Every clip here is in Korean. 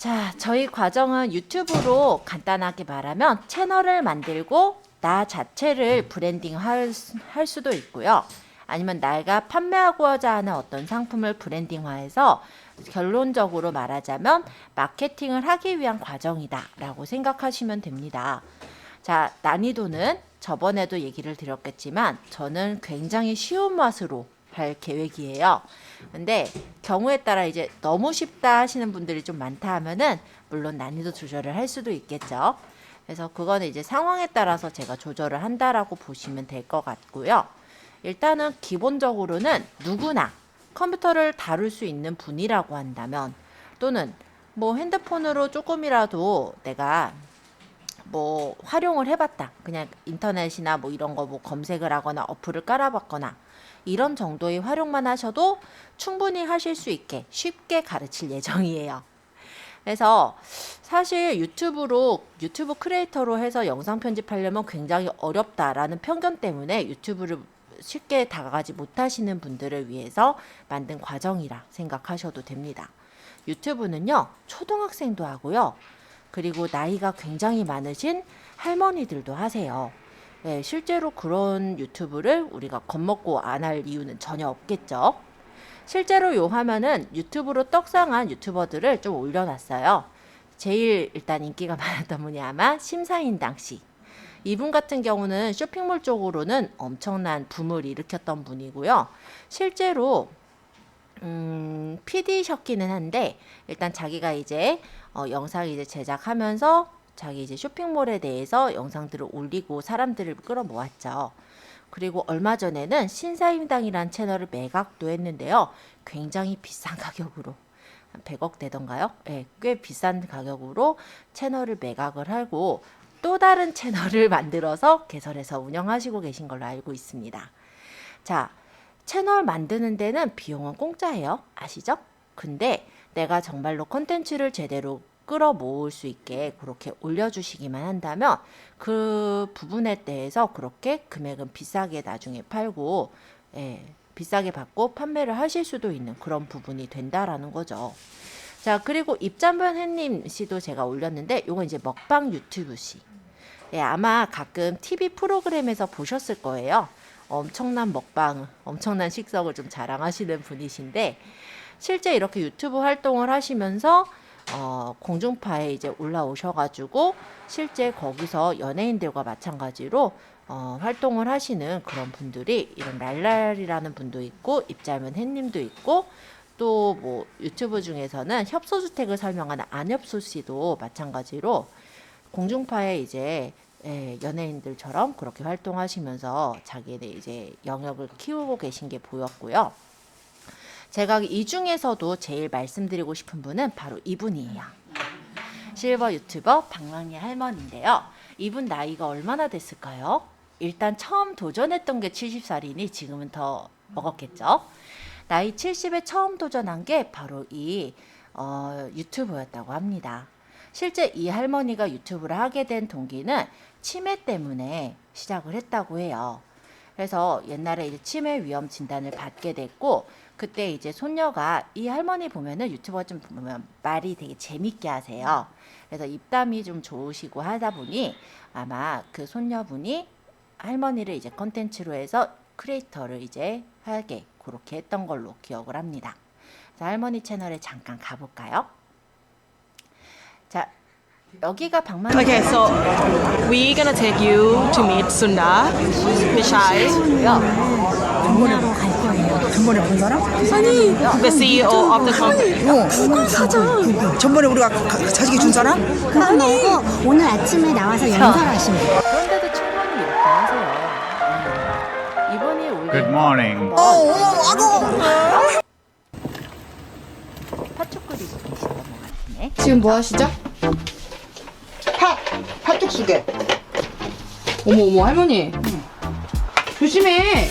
자, 저희 과정은 유튜브로 간단하게 말하면 채널을 만들고 나 자체를 할 수도 있고요. 아니면 내가 판매하고자 하는 어떤 상품을 브랜딩화해서 결론적으로 말하자면 마케팅을 하기 위한 과정이다 라고 생각하시면 됩니다. 자, 난이도는 저번에도 얘기를 드렸겠지만 저는 굉장히 쉬운 맛으로 할 계획이에요. 근데 경우에 따라 이제 너무 쉽다 하시는 분들이 좀 많다 하면은 물론 난이도 조절을 할 수도 있겠죠. 그래서 그거는 이제 상황에 따라서 제가 조절을 한다라고 보시면 될 것 같고요. 일단은 기본적으로는 누구나 컴퓨터를 다룰 수 있는 분이라고 한다면 또는 뭐 핸드폰으로 조금이라도 내가 뭐 활용을 해봤다. 그냥 인터넷이나 뭐 이런 거 뭐 검색을 하거나 어플을 깔아봤거나 이런 정도의 활용만 하셔도 충분히 하실 수 있게 쉽게 가르칠 예정이에요. 그래서 사실 유튜브 크리에이터로 해서 영상 편집하려면 굉장히 어렵다라는 편견 때문에 유튜브를 쉽게 다가가지 못하시는 분들을 위해서 만든 과정이라 생각하셔도 됩니다. 유튜브는요, 초등학생도 하고요. 그리고 나이가 굉장히 많으신 할머니들도 하세요. 네, 실제로 그런 유튜브를 우리가 겁먹고 안 할 이유는 전혀 없겠죠. 실제로 요 화면은 유튜브로 떡상한 유튜버들을 좀 올려놨어요. 제일 일단 인기가 많았던 분이 아마 심사인당 씨. 이분 같은 경우는 쇼핑몰 쪽으로는 엄청난 붐을 일으켰던 분이고요. 실제로 PD셨기는 한데 일단 자기가 이제 영상 이제 제작하면서 자기 이제 쇼핑몰에 대해서 영상들을 올리고 사람들을 끌어모았죠. 그리고 얼마 전에는 신사임당이라는 채널을 매각도 했는데요. 굉장히 비싼 가격으로 한 100억 되던가요? 네, 꽤 비싼 가격으로 채널을 매각을 하고 또 다른 채널을 만들어서 개설해서 운영하시고 계신 걸로 알고 있습니다. 자, 채널 만드는 데는 비용은 공짜예요. 아시죠? 근데 내가 정말로 콘텐츠를 제대로 끌어모을 수 있게 그렇게 올려주시기만 한다면 그 부분에 대해서 그렇게 금액은 비싸게 나중에 팔고 비싸게 받고 판매를 하실 수도 있는 그런 부분이 된다라는 거죠. 자, 그리고 입장변 햇님 씨도 제가 올렸는데 요건 이제 먹방 유튜브 씨. 아마 가끔 TV 프로그램에서 보셨을 거예요. 엄청난 먹방, 엄청난 식성을 좀 자랑하시는 분이신데 실제 이렇게 유튜브 활동을 하시면서 공중파에 이제 올라오셔가지고 실제 거기서 연예인들과 마찬가지로 활동을 하시는 그런 분들이 이런 랄랄이라는 분도 있고 입잘면 햇님도 있고 또 뭐 유튜브 중에서는 협소주택을 설명하는 안협소 씨도 마찬가지로 공중파에 이제 연예인들처럼 그렇게 활동하시면서 자기네 이제 영역을 키우고 계신 게 보였고요. 제가 이 중에서도 제일 말씀드리고 싶은 분은 바로 이분이에요. 실버 유튜버 방랑이 할머니인데요. 이분 나이가 얼마나 됐을까요? 일단 처음 도전했던 게 70살이니 지금은 더 먹었겠죠. 나이 70에 처음 도전한 게 바로 이 유튜버였다고 합니다. 실제 이 할머니가 유튜브를 하게 된 동기는 치매 때문에 시작을 했다고 해요. 그래서 옛날에 이제 치매 위험 진단을 받게 됐고 그때 이제 손녀가 이 할머니 보면은 유튜버 좀 보면 말이 되게 재밌게 하세요. 그래서 입담이 좀 좋으시고 하다 보니 아마 그 손녀분이 할머니를 이제 컨텐츠로 해서 크리에이터를 이제 하게 그렇게 했던 걸로 기억을 합니다. 그래서 할머니 채널에 잠깐 가볼까요? 자, 여기가 방만. Okay, so we're gonna take you to meet Sunda Pichai, 전번에 갈 거예요. 전번에 본 사람? the CEO of the company. 그걸 사자. 전번에 우리가 자식이 준 사람? 그거 먹고 오늘 아침에 나와서 연설하신 거. 그런데도 충분히 이렇게 하세요. 이분이 올린 Good morning. 팥죽 끓이고 계시던 것 같으네. 지금 뭐 하시죠? 팥죽수개. 어머 어머 할머니 조심해.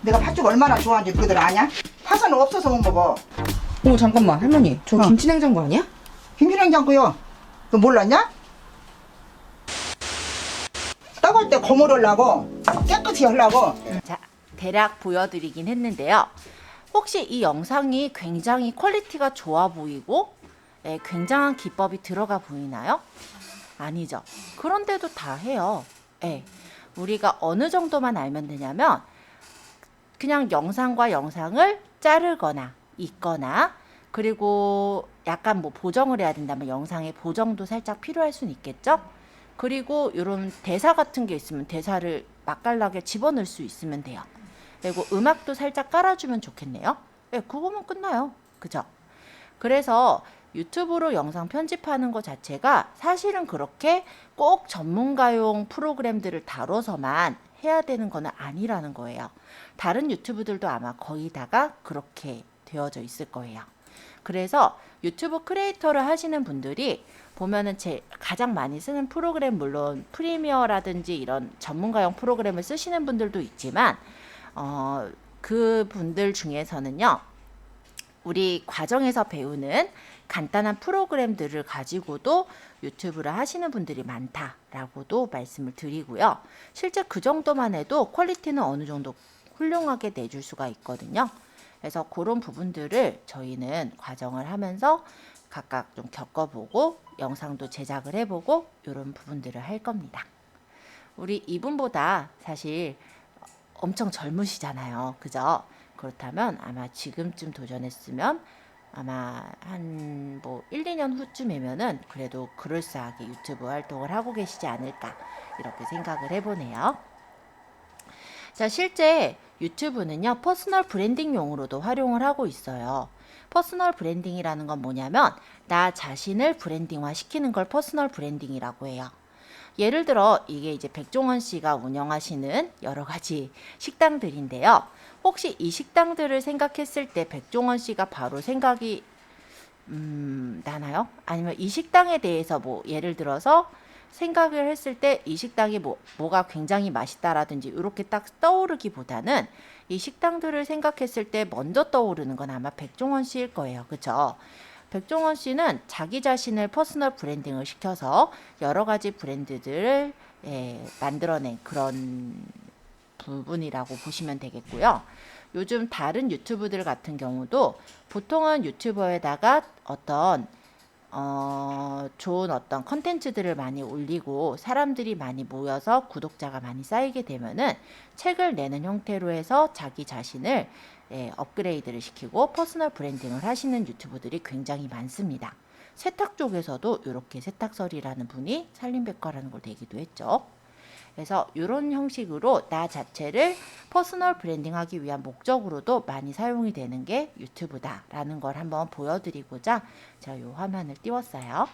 내가 팥죽 얼마나 좋아하는지 너희들 아냐? 팥은 없어서 못 먹어. 어머 잠깐만 할머니 저 김치냉장고 아니야? 김치냉장고요. 너 몰랐냐? 떡을 때 고무르려고 깨끗이 하려고. 자, 대략 보여드리긴 했는데요. 혹시 이 영상이 굉장히 퀄리티가 좋아 보이고 굉장한 기법이 들어가 보이나요? 아니죠. 그런데도 다 해요. 우리가 어느 정도만 알면 되냐면 그냥 영상과 영상을 자르거나 읽거나 그리고 약간 뭐 보정을 해야 된다면 영상의 보정도 살짝 필요할 수는 있겠죠. 그리고 이런 대사 같은 게 있으면 대사를 맛깔나게 집어넣을 수 있으면 돼요. 그리고 음악도 살짝 깔아주면 좋겠네요. 그거면 끝나요. 그죠? 그래서 유튜브로 영상 편집하는 것 자체가 사실은 그렇게 꼭 전문가용 프로그램들을 다뤄서만 해야 되는 건 아니라는 거예요. 다른 유튜브들도 아마 거의 다가 그렇게 되어져 있을 거예요. 그래서 유튜브 크리에이터를 하시는 분들이 보면은 제 가장 많이 쓰는 프로그램 물론 프리미어라든지 이런 전문가용 프로그램을 쓰시는 분들도 있지만 그 분들 중에서는요. 우리 과정에서 배우는 간단한 프로그램들을 가지고도 유튜브를 하시는 분들이 많다라고도 말씀을 드리고요. 실제 그 정도만 해도 퀄리티는 어느 정도 훌륭하게 내줄 수가 있거든요. 그래서 그런 부분들을 저희는 과정을 하면서 각각 좀 겪어보고 영상도 제작을 해보고 이런 부분들을 할 겁니다. 우리 이분보다 사실 엄청 젊으시잖아요. 그죠? 그렇다면 아마 지금쯤 도전했으면 아마 한 뭐 1, 2년 후쯤이면은 그래도 그럴싸하게 유튜브 활동을 하고 계시지 않을까 이렇게 생각을 해보네요. 자, 실제 유튜브는요, 퍼스널 브랜딩용으로도 활용을 하고 있어요. 퍼스널 브랜딩이라는 건 뭐냐면 나 자신을 브랜딩화 시키는 걸 퍼스널 브랜딩이라고 해요. 예를 들어 이게 이제 백종원 씨가 운영하시는 여러 가지 식당들인데요. 혹시 이 식당들을 생각했을 때 백종원 씨가 바로 생각이 나나요? 아니면 이 식당에 대해서 뭐 예를 들어서 생각을 했을 때 이 식당이 뭐가 굉장히 맛있다라든지 이렇게 딱 떠오르기보다는 이 식당들을 생각했을 때 먼저 떠오르는 건 아마 백종원 씨일 거예요. 그쵸? 백종원 씨는 자기 자신을 퍼스널 브랜딩을 시켜서 여러 가지 브랜드들을 만들어낸 그런 부분이라고 보시면 되겠고요. 요즘 다른 유튜브들 같은 경우도 보통은 유튜버에다가 어떤 좋은 어떤 컨텐츠들을 많이 올리고 사람들이 많이 모여서 구독자가 많이 쌓이게 되면은 책을 내는 형태로 해서 자기 자신을 업그레이드를 시키고 퍼스널 브랜딩을 하시는 유튜브들이 굉장히 많습니다. 세탁 쪽에서도 이렇게 세탁설이라는 분이 살림백과라는 걸 내기도 했죠. 그래서 이런 형식으로 나 자체를 퍼스널 브랜딩하기 위한 목적으로도 많이 사용이 되는 게 유튜브다라는 걸 한번 보여드리고자 제가 이 화면을 띄웠어요.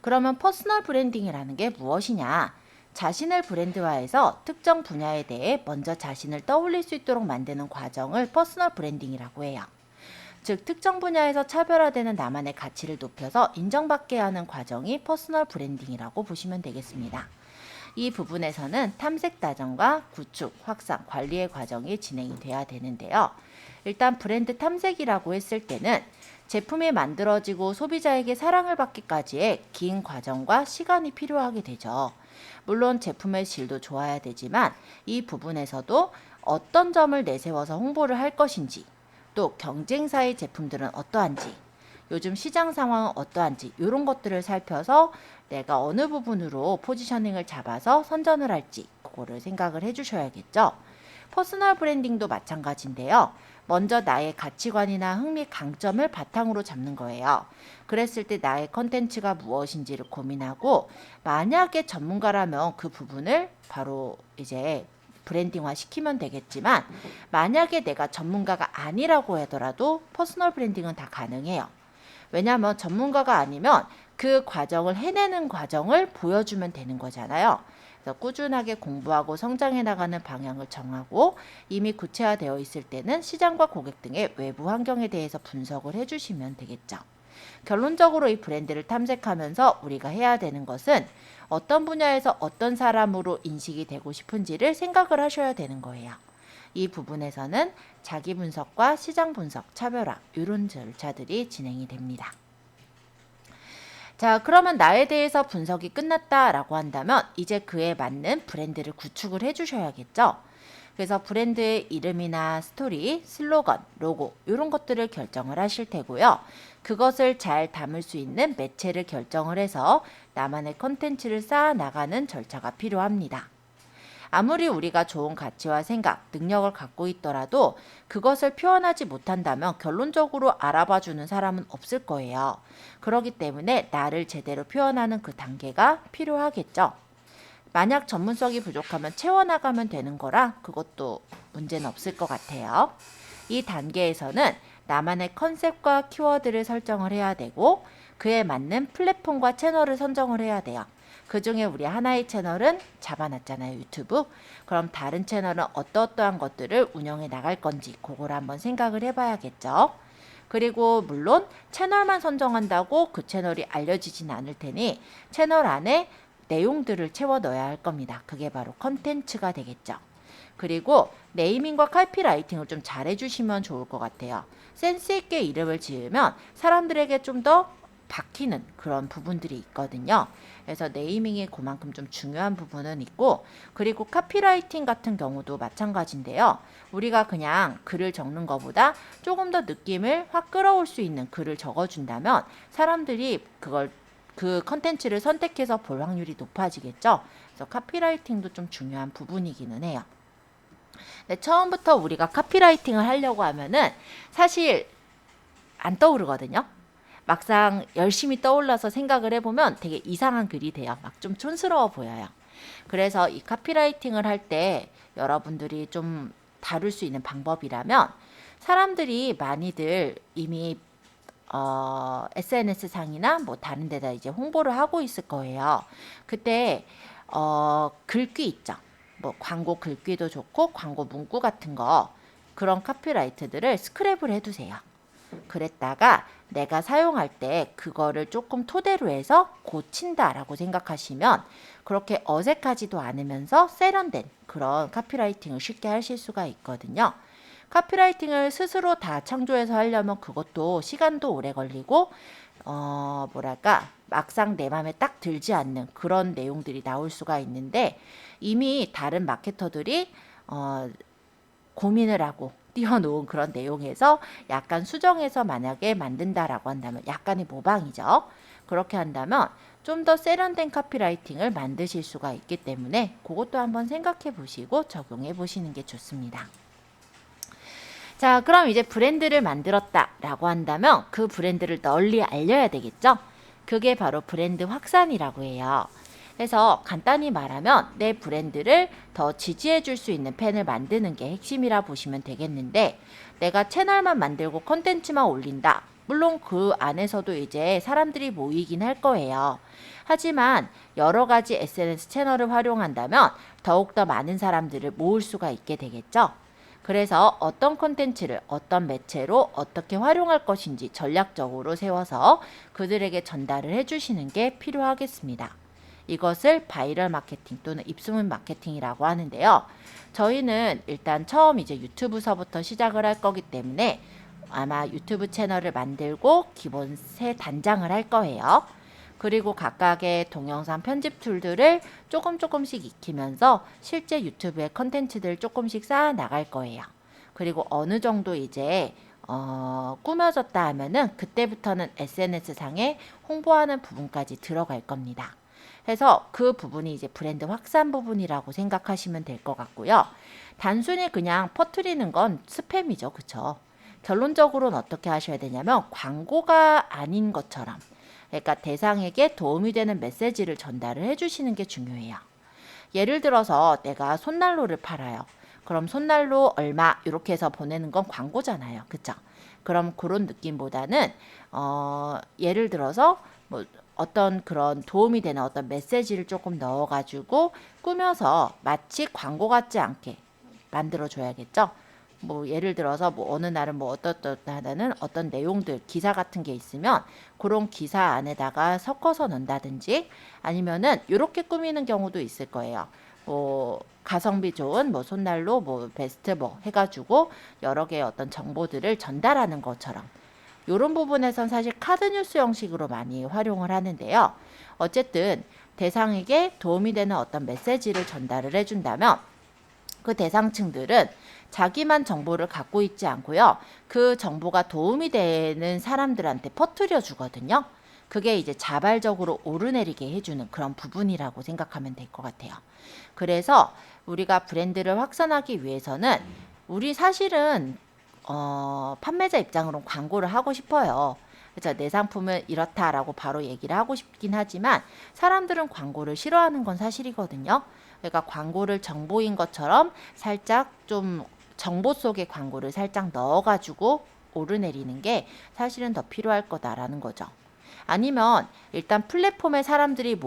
그러면 퍼스널 브랜딩이라는 게 무엇이냐? 자신을 브랜드화해서 특정 분야에 대해 먼저 자신을 떠올릴 수 있도록 만드는 과정을 퍼스널 브랜딩이라고 해요. 즉 특정 분야에서 차별화되는 나만의 가치를 높여서 인정받게 하는 과정이 퍼스널 브랜딩이라고 보시면 되겠습니다. 이 부분에서는 탐색 다정과 구축, 확산, 관리의 과정이 진행이 돼야 되는데요. 일단 브랜드 탐색이라고 했을 때는 제품이 만들어지고 소비자에게 사랑을 받기까지의 긴 과정과 시간이 필요하게 되죠. 물론 제품의 질도 좋아야 되지만 이 부분에서도 어떤 점을 내세워서 홍보를 할 것인지, 또 경쟁사의 제품들은 어떠한지, 요즘 시장 상황은 어떠한지 이런 것들을 살펴서 내가 어느 부분으로 포지셔닝을 잡아서 선전을 할지 그거를 생각을 해주셔야겠죠. 퍼스널 브랜딩도 마찬가지인데요. 먼저 나의 가치관이나 흥미, 강점을 바탕으로 잡는 거예요. 그랬을 때 나의 컨텐츠가 무엇인지를 고민하고 만약에 전문가라면 그 부분을 바로 이제 브랜딩화 시키면 되겠지만 만약에 내가 전문가가 아니라고 하더라도 퍼스널 브랜딩은 다 가능해요. 왜냐하면 전문가가 아니면 그 과정을 해내는 과정을 보여주면 되는 거잖아요. 그래서 꾸준하게 공부하고 성장해 나가는 방향을 정하고 이미 구체화되어 있을 때는 시장과 고객 등의 외부 환경에 대해서 분석을 해주시면 되겠죠. 결론적으로 이 브랜드를 탐색하면서 우리가 해야 되는 것은 어떤 분야에서 어떤 사람으로 인식이 되고 싶은지를 생각을 하셔야 되는 거예요. 이 부분에서는 자기 분석과 시장 분석, 차별화 이런 절차들이 진행이 됩니다. 자, 그러면 나에 대해서 분석이 끝났다라고 한다면 이제 그에 맞는 브랜드를 구축을 해주셔야겠죠. 그래서 브랜드의 이름이나 스토리, 슬로건, 로고 이런 것들을 결정을 하실 테고요. 그것을 잘 담을 수 있는 매체를 결정을 해서 나만의 컨텐츠를 쌓아 나가는 절차가 필요합니다. 아무리 우리가 좋은 가치와 생각, 능력을 갖고 있더라도 그것을 표현하지 못한다면 결론적으로 알아봐 주는 사람은 없을 거예요. 그렇기 때문에 나를 제대로 표현하는 그 단계가 필요하겠죠. 만약 전문성이 부족하면 채워나가면 되는 거라 그것도 문제는 없을 것 같아요. 이 단계에서는 나만의 컨셉과 키워드를 설정을 해야 되고 그에 맞는 플랫폼과 채널을 선정을 해야 돼요. 그 중에 우리 하나의 채널은 잡아놨잖아요, 유튜브. 그럼 다른 채널은 어떠한 것들을 운영해 나갈 건지 그걸 한번 생각을 해봐야겠죠. 그리고 물론 채널만 선정한다고 그 채널이 알려지진 않을 테니 채널 안에 내용들을 채워 넣어야 할 겁니다. 그게 바로 컨텐츠가 되겠죠. 그리고 네이밍과 카피라이팅을 좀 잘해주시면 좋을 것 같아요. 센스 있게 이름을 지으면 사람들에게 좀 더 박히는 그런 부분들이 있거든요. 그래서 네이밍이 그만큼 좀 중요한 부분은 있고, 그리고 카피라이팅 같은 경우도 마찬가지인데요. 우리가 그냥 글을 적는 것보다 조금 더 느낌을 확 끌어올 수 있는 글을 적어준다면 사람들이 그 컨텐츠를 선택해서 볼 확률이 높아지겠죠. 그래서 카피라이팅도 좀 중요한 부분이기는 해요. 근데 처음부터 우리가 카피라이팅을 하려고 하면은 사실 안 떠오르거든요. 막상 열심히 떠올라서 생각을 해보면 되게 이상한 글이 돼요. 막 좀 촌스러워 보여요. 그래서 이 카피라이팅을 할 때 여러분들이 좀 다룰 수 있는 방법이라면 사람들이 많이들 이미 SNS 상이나 뭐 다른 데다 이제 홍보를 하고 있을 거예요. 그때 글귀 있죠. 뭐 광고 글귀도 좋고 광고 문구 같은 거 그런 카피라이트들을 스크랩을 해두세요. 그랬다가 내가 사용할 때 그거를 조금 토대로 해서 고친다라고 생각하시면 그렇게 어색하지도 않으면서 세련된 그런 카피라이팅을 쉽게 하실 수가 있거든요. 카피라이팅을 스스로 다 창조해서 하려면 그것도 시간도 오래 걸리고 막상 내 맘에 딱 들지 않는 그런 내용들이 나올 수가 있는데 이미 다른 마케터들이 고민을 하고 띄워놓은 그런 내용에서 약간 수정해서 만약에 만든다라고 한다면 약간의 모방이죠. 그렇게 한다면 좀 더 세련된 카피라이팅을 만드실 수가 있기 때문에 그것도 한번 생각해 보시고 적용해 보시는 게 좋습니다. 자, 그럼 이제 브랜드를 만들었다라고 한다면 그 브랜드를 널리 알려야 되겠죠? 그게 바로 브랜드 확산이라고 해요. 그래서 간단히 말하면 내 브랜드를 더 지지해 줄 수 있는 팬을 만드는 게 핵심이라 보시면 되겠는데 내가 채널만 만들고 컨텐츠만 올린다. 물론 그 안에서도 이제 사람들이 모이긴 할 거예요. 하지만 여러 가지 SNS 채널을 활용한다면 더욱더 많은 사람들을 모을 수가 있게 되겠죠. 그래서 어떤 콘텐츠를 어떤 매체로 어떻게 활용할 것인지 전략적으로 세워서 그들에게 전달을 해주시는 게 필요하겠습니다. 이것을 바이럴 마케팅 또는 입소문 마케팅이라고 하는데요. 저희는 일단 처음 이제 유튜브서부터 시작을 할 거기 때문에 아마 유튜브 채널을 만들고 기본 세 단장을 할 거예요. 그리고 각각의 동영상 편집 툴들을 조금씩 익히면서 실제 유튜브의 컨텐츠들을 조금씩 쌓아 나갈 거예요. 그리고 어느 정도 이제 꾸며졌다 하면은 그때부터는 SNS상에 홍보하는 부분까지 들어갈 겁니다. 그래서 그 부분이 이제 브랜드 확산 부분이라고 생각하시면 될 것 같고요. 단순히 그냥 퍼뜨리는 건 스팸이죠. 그쵸? 결론적으로는 어떻게 하셔야 되냐면 광고가 아닌 것처럼 그러니까 대상에게 도움이 되는 메시지를 전달을 해주시는 게 중요해요. 예를 들어서 내가 손난로를 팔아요. 그럼 손난로 얼마 이렇게 해서 보내는 건 광고잖아요. 그쵸? 그럼 그런 느낌보다는 예를 들어서 뭐 어떤 그런 도움이 되는 어떤 메시지를 조금 넣어가지고 꾸며서 마치 광고 같지 않게 만들어줘야겠죠. 뭐 예를 들어서 뭐 어느 날은 뭐 어떤 어떤 내용들 기사 같은 게 있으면 그런 기사 안에다가 섞어서 넣는다든지 아니면은 이렇게 꾸미는 경우도 있을 거예요. 뭐 가성비 좋은 뭐 손난로 뭐 베스트 뭐 해가지고 여러 개의 어떤 정보들을 전달하는 것처럼 이런 부분에선 사실 카드 뉴스 형식으로 많이 활용을 하는데요. 어쨌든 대상에게 도움이 되는 어떤 메시지를 전달을 해준다면 그 대상층들은 자기만 정보를 갖고 있지 않고요. 그 정보가 도움이 되는 사람들한테 퍼뜨려 주거든요. 그게 이제 자발적으로 오르내리게 해주는 그런 부분이라고 생각하면 될 것 같아요. 그래서 우리가 브랜드를 확산하기 위해서는 우리 사실은 판매자 입장으로 광고를 하고 싶어요. 그렇죠? 내 상품은 이렇다라고 바로 얘기를 하고 싶긴 하지만 사람들은 광고를 싫어하는 건 사실이거든요. 그러니까 광고를 정보인 것처럼 살짝 좀 정보 속에 광고를 살짝 넣어가지고 오르내리는 게 사실은 더 필요할 거다라는 거죠. 아니면 일단 플랫폼에 사람들이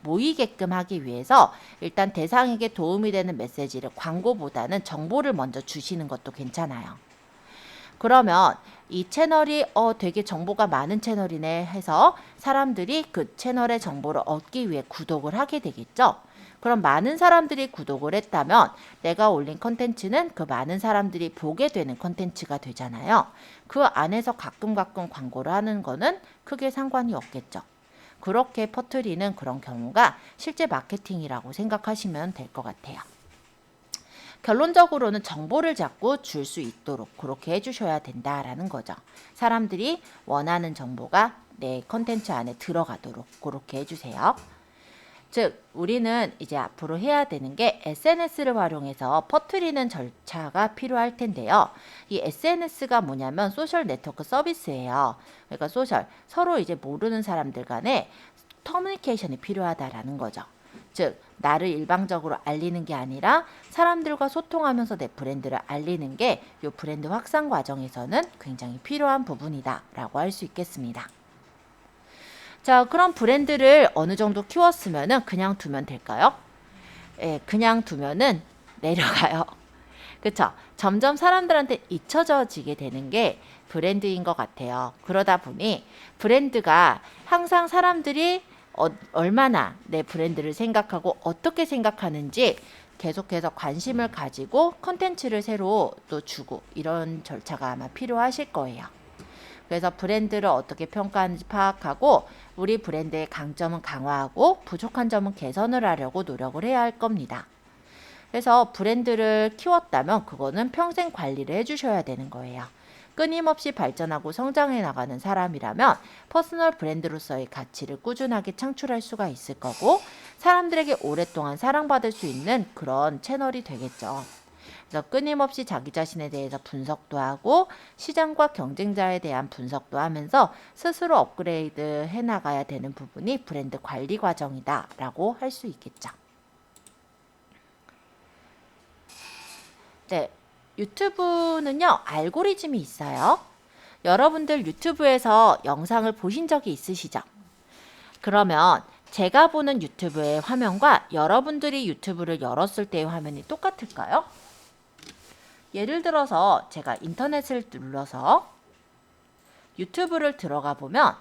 모이게끔 하기 위해서 일단 대상에게 도움이 되는 메시지를 광고보다는 정보를 먼저 주시는 것도 괜찮아요. 그러면 이 채널이 되게 정보가 많은 채널이네 해서 사람들이 그 채널의 정보를 얻기 위해 구독을 하게 되겠죠. 그럼 많은 사람들이 구독을 했다면 내가 올린 컨텐츠는 그 많은 사람들이 보게 되는 컨텐츠가 되잖아요. 그 안에서 가끔 광고를 하는 거는 크게 상관이 없겠죠. 그렇게 퍼뜨리는 그런 경우가 실제 마케팅이라고 생각하시면 될 것 같아요. 결론적으로는 정보를 자꾸 줄 수 있도록 그렇게 해주셔야 된다라는 거죠. 사람들이 원하는 정보가 내 컨텐츠 안에 들어가도록 그렇게 해주세요. 즉 우리는 이제 앞으로 해야 되는 게 SNS를 활용해서 퍼뜨리는 절차가 필요할 텐데요. 이 SNS가 뭐냐면 소셜 네트워크 서비스예요. 그러니까 서로 이제 모르는 사람들 간에 커뮤니케이션이 필요하다라는 거죠. 즉 나를 일방적으로 알리는 게 아니라 사람들과 소통하면서 내 브랜드를 알리는 게 이 브랜드 확산 과정에서는 굉장히 필요한 부분이다라고 할 수 있겠습니다. 자, 그럼 브랜드를 어느 정도 키웠으면은 그냥 두면 될까요? 예, 그냥 두면은 내려가요. 그쵸? 점점 사람들한테 잊혀져지게 되는 게 브랜드인 것 같아요. 그러다 보니 브랜드가 항상 사람들이 얼마나 내 브랜드를 생각하고 어떻게 생각하는지 계속해서 관심을 가지고 컨텐츠를 새로 또 주고 이런 절차가 아마 필요하실 거예요. 그래서 브랜드를 어떻게 평가하는지 파악하고 우리 브랜드의 강점은 강화하고 부족한 점은 개선을 하려고 노력을 해야 할 겁니다. 그래서 브랜드를 키웠다면 그거는 평생 관리를 해주셔야 되는 거예요. 끊임없이 발전하고 성장해 나가는 사람이라면 퍼스널 브랜드로서의 가치를 꾸준하게 창출할 수가 있을 거고 사람들에게 오랫동안 사랑받을 수 있는 그런 채널이 되겠죠. 그래서 끊임없이 자기 자신에 대해서 분석도 하고 시장과 경쟁자에 대한 분석도 하면서 스스로 업그레이드 해 나가야 되는 부분이 브랜드 관리 과정이다 라고 할 수 있겠죠. 네, 유튜브는요 알고리즘이 있어요. 여러분들 유튜브에서 영상을 보신 적이 있으시죠? 그러면 제가 보는 유튜브의 화면과 여러분들이 유튜브를 열었을 때의 화면이 똑같을까요? 예를 들어서 제가 인터넷을 눌러서 유튜브를 들어가 보면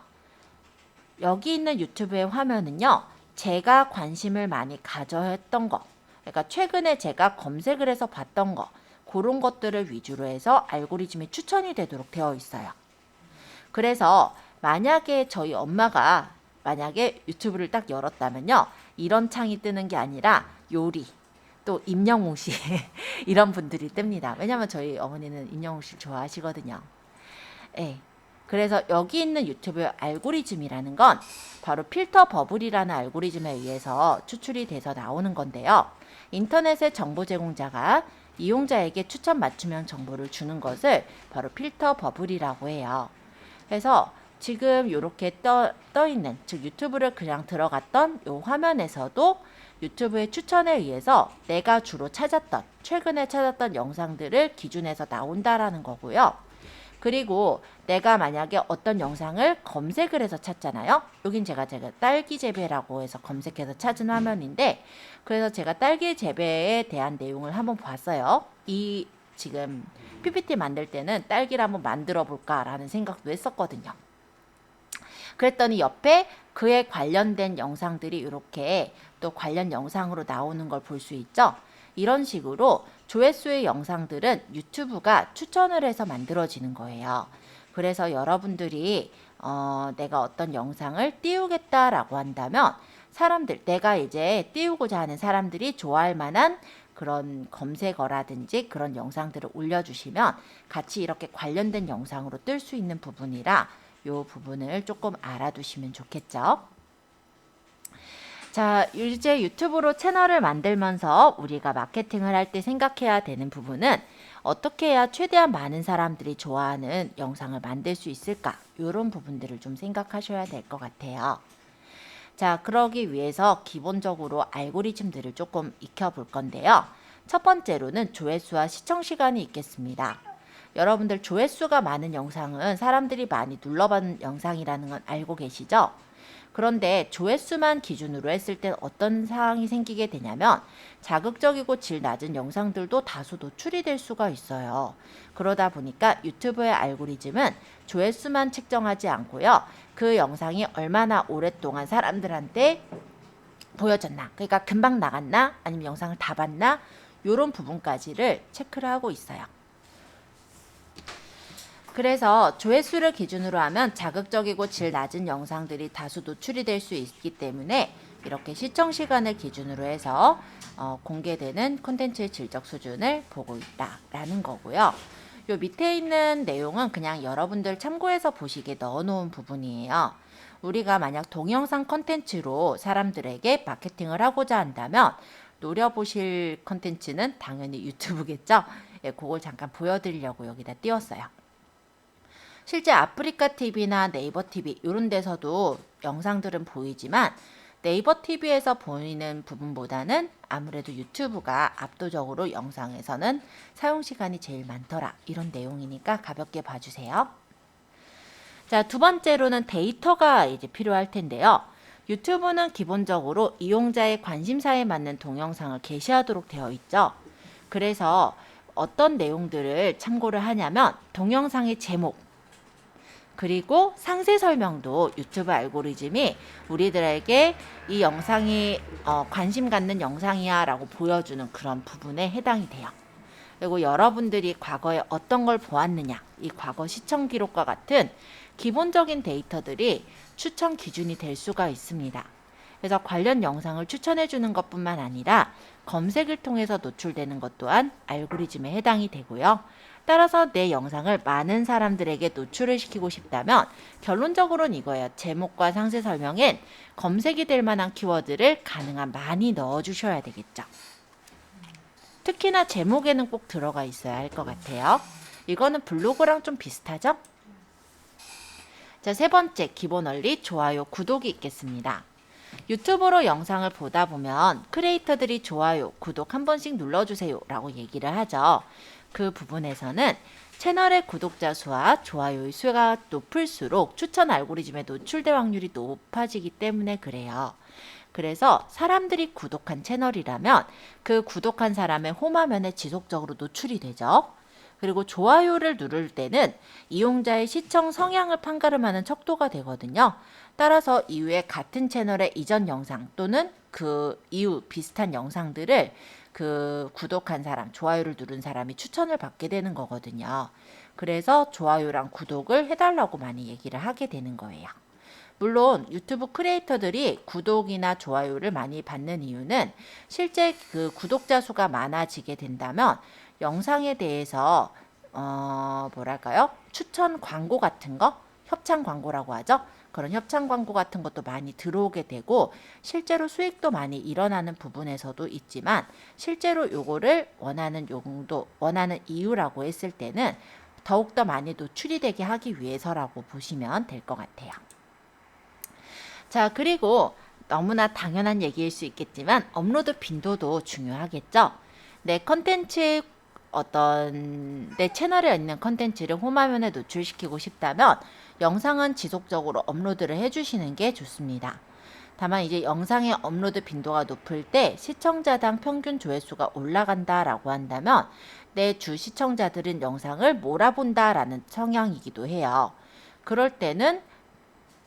여기 있는 유튜브의 화면은요 제가 관심을 많이 가져 했던 거, 그러니까 최근에 제가 검색을 해서 봤던 거 그런 것들을 위주로 해서 알고리즘이 추천이 되도록 되어 있어요. 그래서 만약에 저희 엄마가 만약에 유튜브를 딱 열었다면요 이런 창이 뜨는 게 아니라 요리 또 임영웅 씨 이런 분들이 뜹니다. 왜냐면 저희 어머니는 임영웅 씨를 좋아하시거든요. 네. 그래서 여기 있는 유튜브의 알고리즘이라는 건 바로 필터 버블이라는 알고리즘에 의해서 추출이 돼서 나오는 건데요. 인터넷의 정보 제공자가 이용자에게 추천 맞춤형 정보를 주는 것을 바로 필터 버블이라고 해요. 그래서 지금 이렇게 떠 있는, 즉 유튜브를 그냥 들어갔던 이 화면에서도 유튜브의 추천에 의해서 내가 주로 찾았던, 최근에 찾았던 영상들을 기준해서 나온다라는 거고요. 그리고 내가 만약에 어떤 영상을 검색을 해서 찾잖아요. 여긴 제가 딸기 재배라고 해서 검색해서 찾은 화면인데, 그래서 제가 딸기 재배에 대한 내용을 한번 봤어요. 이 지금 PPT 만들 때는 딸기를 한번 만들어 볼까라는 생각도 했었거든요. 그랬더니 옆에 그에 관련된 영상들이 이렇게 또 관련 영상으로 나오는 걸 볼 수 있죠. 이런 식으로 조회수의 영상들은 유튜브가 추천을 해서 만들어지는 거예요. 그래서 여러분들이 내가 어떤 영상을 띄우겠다라고 한다면 사람들, 내가 이제 띄우고자 하는 사람들이 좋아할 만한 그런 검색어라든지 그런 영상들을 올려주시면 같이 이렇게 관련된 영상으로 뜰 수 있는 부분이라 이 부분을 조금 알아두시면 좋겠죠. 자, 이제 유튜브로 채널을 만들면서 우리가 마케팅을 할 때 생각해야 되는 부분은 어떻게 해야 최대한 많은 사람들이 좋아하는 영상을 만들 수 있을까? 이런 부분들을 좀 생각하셔야 될 것 같아요. 자, 그러기 위해서 기본적으로 알고리즘들을 조금 익혀볼 건데요. 첫 번째로는 조회수와 시청 시간이 있겠습니다. 여러분들 조회수가 많은 영상은 사람들이 많이 눌러본 영상이라는 건 알고 계시죠? 그런데 조회수만 기준으로 했을 때 어떤 상황이 생기게 되냐면 자극적이고 질 낮은 영상들도 다수 노출이 될 수가 있어요. 그러다 보니까 유튜브의 알고리즘은 조회수만 측정하지 않고요. 그 영상이 얼마나 오랫동안 사람들한테 보여졌나, 그러니까 금방 나갔나 아니면 영상을 다 봤나 이런 부분까지를 체크를 하고 있어요. 그래서 조회수를 기준으로 하면 자극적이고 질 낮은 영상들이 다수 노출이 될 수 있기 때문에 이렇게 시청 시간을 기준으로 해서 공개되는 콘텐츠의 질적 수준을 보고 있다라는 거고요. 요 밑에 있는 내용은 그냥 여러분들 참고해서 보시기에 넣어놓은 부분이에요. 우리가 만약 동영상 콘텐츠로 사람들에게 마케팅을 하고자 한다면 노려보실 콘텐츠는 당연히 유튜브겠죠. 예, 그걸 잠깐 보여드리려고 여기다 띄웠어요. 실제 아프리카 TV나 네이버 TV 이런 데서도 영상들은 보이지만 네이버 TV에서 보이는 부분보다는 아무래도 유튜브가 압도적으로 영상에서는 사용시간이 제일 많더라. 이런 내용이니까 가볍게 봐주세요. 자, 두 번째로는 데이터가 이제 필요할 텐데요. 유튜브는 기본적으로 이용자의 관심사에 맞는 동영상을 게시하도록 되어 있죠. 그래서 어떤 내용들을 참고를 하냐면 동영상의 제목, 그리고 상세 설명도 유튜브 알고리즘이 우리들에게 이 영상이 관심 갖는 영상이야 라고 보여주는 그런 부분에 해당이 돼요. 그리고 여러분들이 과거에 어떤 걸 보았느냐, 이 과거 시청 기록과 같은 기본적인 데이터들이 추천 기준이 될 수가 있습니다. 그래서 관련 영상을 추천해 주는 것뿐만 아니라 검색을 통해서 노출되는 것 또한 알고리즘에 해당이 되고요. 따라서 내 영상을 많은 사람들에게 노출을 시키고 싶다면 결론적으로는 이거예요. 제목과 상세 설명엔 검색이 될 만한 키워드를 가능한 많이 넣어주셔야 되겠죠. 특히나 제목에는 꼭 들어가 있어야 할 것 같아요. 이거는 블로그랑 좀 비슷하죠? 자, 세 번째 기본 원리 좋아요, 구독이 있겠습니다. 유튜브로 영상을 보다 보면 크리에이터들이 좋아요, 구독 한 번씩 눌러주세요 라고 얘기를 하죠. 그 부분에서는 채널의 구독자 수와 좋아요의 수가 높을수록 추천 알고리즘에 노출될 확률이 높아지기 때문에 그래요. 그래서 사람들이 구독한 채널이라면 그 구독한 사람의 홈화면에 지속적으로 노출이 되죠. 그리고 좋아요를 누를 때는 이용자의 시청 성향을 판가름하는 척도가 되거든요. 따라서 이후에 같은 채널의 이전 영상 또는 그 이후 비슷한 영상들을 그 구독한 사람, 좋아요를 누른 사람이 추천을 받게 되는 거거든요. 그래서 좋아요랑 구독을 해달라고 많이 얘기를 하게 되는 거예요. 물론 유튜브 크리에이터들이 구독이나 좋아요를 많이 받는 이유는 실제 그 구독자 수가 많아지게 된다면 영상에 대해서 뭐랄까요? 추천 광고 같은 거, 협찬 광고라고 하죠. 그런 협찬 광고 같은 것도 많이 들어오게 되고 실제로 수익도 많이 일어나는 부분에서도 있지만 실제로 요거를 원하는 용도, 원하는 이유라고 했을 때는 더욱더 많이 노출이 되게 하기 위해서라고 보시면 될 것 같아요. 자, 그리고 너무나 당연한 얘기일 수 있겠지만 업로드 빈도도 중요하겠죠. 내 컨텐츠 내 채널에 있는 컨텐츠를 홈화면에 노출시키고 싶다면 영상은 지속적으로 업로드를 해주시는 게 좋습니다. 다만 이제 영상의 업로드 빈도가 높을 때 시청자당 평균 조회수가 올라간다라고 한다면 내 주 시청자들은 영상을 몰아본다라는 성향이기도 해요. 그럴 때는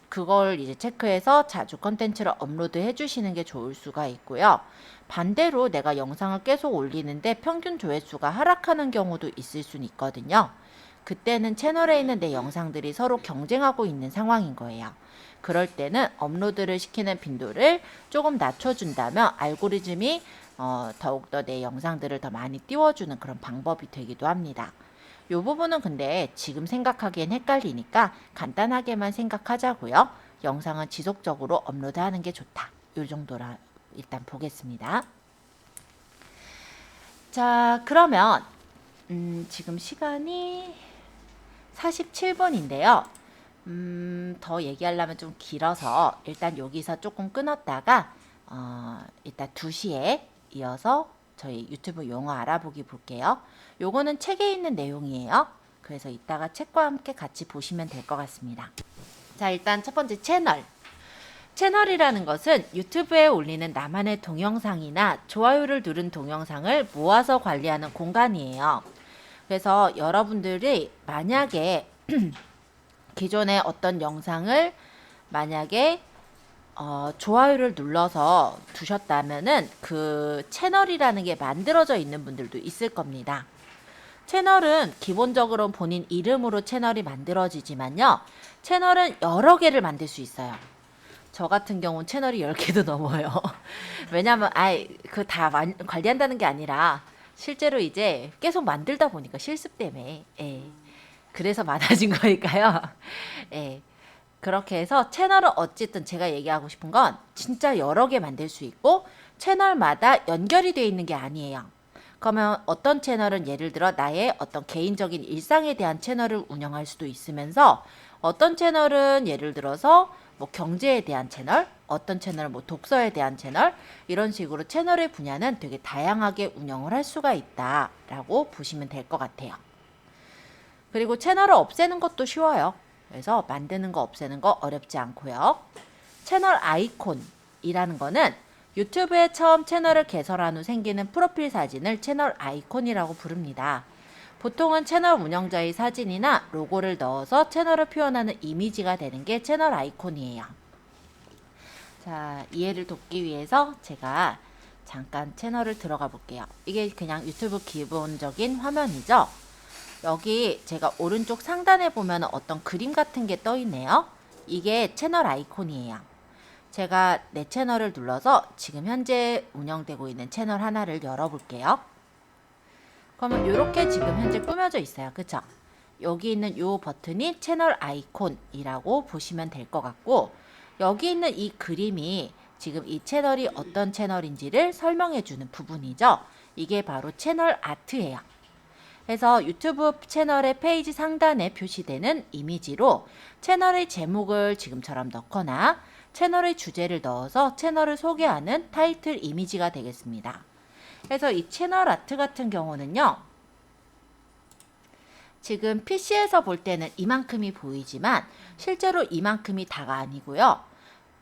그걸 이제 체크해서 자주 컨텐츠를 업로드 해주시는 게 좋을 수가 있고요. 반대로 내가 영상을 계속 올리는데 평균 조회수가 하락하는 경우도 있을 수는 있거든요. 그때는 채널에 있는 내 영상들이 서로 경쟁하고 있는 상황인 거예요. 그럴 때는 업로드를 시키는 빈도를 조금 낮춰준다면 알고리즘이 더욱더 내 영상들을 더 많이 띄워주는 그런 방법이 되기도 합니다. 이 부분은 근데 지금 생각하기엔 헷갈리니까 간단하게만 생각하자고요. 영상은 지속적으로 업로드하는 게 좋다. 이 정도라 일단 보겠습니다. 자, 그러면 지금 시간이 47분인데요. 더 얘기하려면 좀 길어서 일단 여기서 조금 끊었다가 일단 2시에 이어서 저희 유튜브 용어 알아보기 볼게요. 요거는 책에 있는 내용이에요. 그래서 이따가 책과 함께 같이 보시면 될 것 같습니다. 자, 일단 첫 번째 채널. 채널이라는 것은 유튜브에 올리는 나만의 동영상이나 좋아요를 누른 동영상을 모아서 관리하는 공간이에요. 그래서 여러분들이 만약에 기존에 어떤 영상을 만약에 좋아요를 눌러서 두셨다면은 그 채널이라는 게 만들어져 있는 분들도 있을 겁니다. 채널은 기본적으로 본인 이름으로 채널이 만들어지지만요. 채널은 여러 개를 만들 수 있어요. 저 같은 경우는 채널이 10개도 넘어요. 왜냐면 그 다 관리한다는 게 아니라 실제로 이제 계속 만들다 보니까 실습 때문에 그래서 많아진 거니까요. 그렇게 해서 채널은 어쨌든 제가 얘기하고 싶은 건 진짜 여러 개 만들 수 있고 채널마다 연결이 되어 있는 게 아니에요. 그러면 어떤 채널은 예를 들어 나의 어떤 개인적인 일상에 대한 채널을 운영할 수도 있으면서 어떤 채널은 예를 들어서 뭐 경제에 대한 채널, 어떤 채널은 뭐 독서에 대한 채널, 이런 식으로 채널의 분야는 되게 다양하게 운영을 할 수가 있다라고 보시면 될 것 같아요. 그리고 채널을 없애는 것도 쉬워요. 그래서 만드는 거 없애는 거 어렵지 않고요. 채널 아이콘이라는 거는 유튜브에 처음 채널을 개설한 후 생기는 프로필 사진을 채널 아이콘이라고 부릅니다. 보통은 채널 운영자의 사진이나 로고를 넣어서 채널을 표현하는 이미지가 되는 게 채널 아이콘이에요. 자, 이해를 돕기 위해서 제가 잠깐 채널을 들어가 볼게요. 이게 그냥 유튜브 기본적인 화면이죠. 여기 제가 오른쪽 상단에 보면 어떤 그림 같은 게 떠 있네요. 이게 채널 아이콘이에요. 제가 내 채널을 눌러서 지금 현재 운영되고 있는 채널 하나를 열어볼게요. 그러면 이렇게 지금 현재 꾸며져 있어요. 그쵸? 여기 있는 이 버튼이 채널 아이콘이라고 보시면 될 것 같고, 여기 있는 이 그림이 지금 이 채널이 어떤 채널인지를 설명해 주는 부분이죠. 이게 바로 채널 아트예요. 그래서 유튜브 채널의 페이지 상단에 표시되는 이미지로 채널의 제목을 지금처럼 넣거나 채널의 주제를 넣어서 채널을 소개하는 타이틀 이미지가 되겠습니다. 그래서 이 채널 아트 같은 경우는요. 지금 PC에서 볼 때는 이만큼이 보이지만 실제로 이만큼이 다가 아니고요.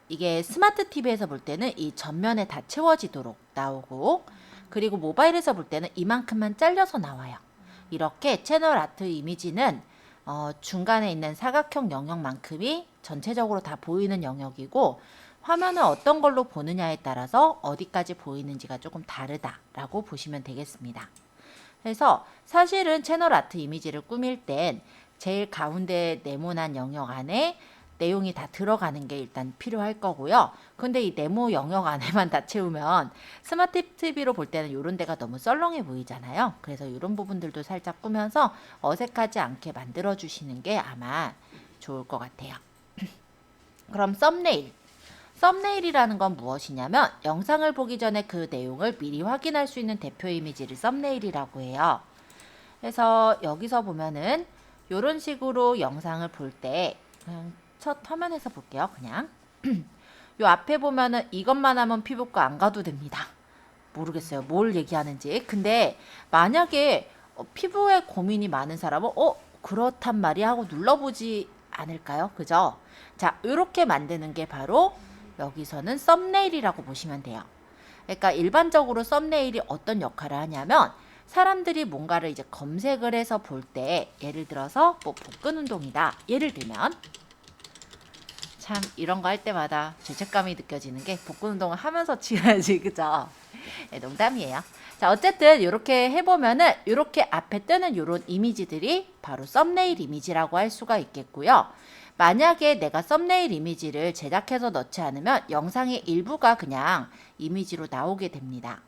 이게 스마트 TV에서 볼 때는 이 전면에 다 채워지도록 나오고, 그리고 모바일에서 볼 때는 이만큼만 잘려서 나와요. 이렇게 채널 아트 이미지는 중간에 있는 사각형 영역만큼이 전체적으로 다 보이는 영역이고, 화면을 어떤 걸로 보느냐에 따라서 어디까지 보이는지가 조금 다르다라고 보시면 되겠습니다. 그래서 사실은 채널 아트 이미지를 꾸밀 땐 제일 가운데 네모난 영역 안에 내용이 다 들어가는 게 일단 필요할 거고요. 근데 이 네모 영역 안에만 다 채우면 스마트 TV로 볼 때는 이런 데가 너무 썰렁해 보이잖아요. 그래서 이런 부분들도 살짝 꾸면서 어색하지 않게 만들어 주시는 게 아마 좋을 것 같아요. 그럼 썸네일. 썸네일이라는 건 무엇이냐면 영상을 보기 전에 그 내용을 미리 확인할 수 있는 대표 이미지를 썸네일이라고 해요. 그래서 여기서 보면은 이런 식으로 영상을 볼 때 그냥 첫 화면에서 볼게요. 그냥 요 앞에 보면은 이것만 하면 피부과 안 가도 됩니다. 모르겠어요. 뭘 얘기하는지. 근데 만약에 피부에 고민이 많은 사람은 그렇단 말이야 하고 눌러보지 않을까요? 그죠? 자, 이렇게 만드는 게 바로 여기서는 썸네일이라고 보시면 돼요. 그러니까 일반적으로 썸네일이 어떤 역할을 하냐면 사람들이 뭔가를 이제 검색을 해서 볼 때 예를 들어서 뭐 복근 운동이다. 예를 들면 참 이런 거 할 때마다 죄책감이 느껴지는 게 복근 운동을 하면서 치야지. 그죠? 네, 농담이에요. 자, 어쨌든 이렇게 해보면은 이렇게 앞에 뜨는 이런 이미지들이 바로 썸네일 이미지라고 할 수가 있겠고요. 만약에 내가 썸네일 이미지를 제작해서 넣지 않으면 영상의 일부가 그냥 이미지로 나오게 됩니다.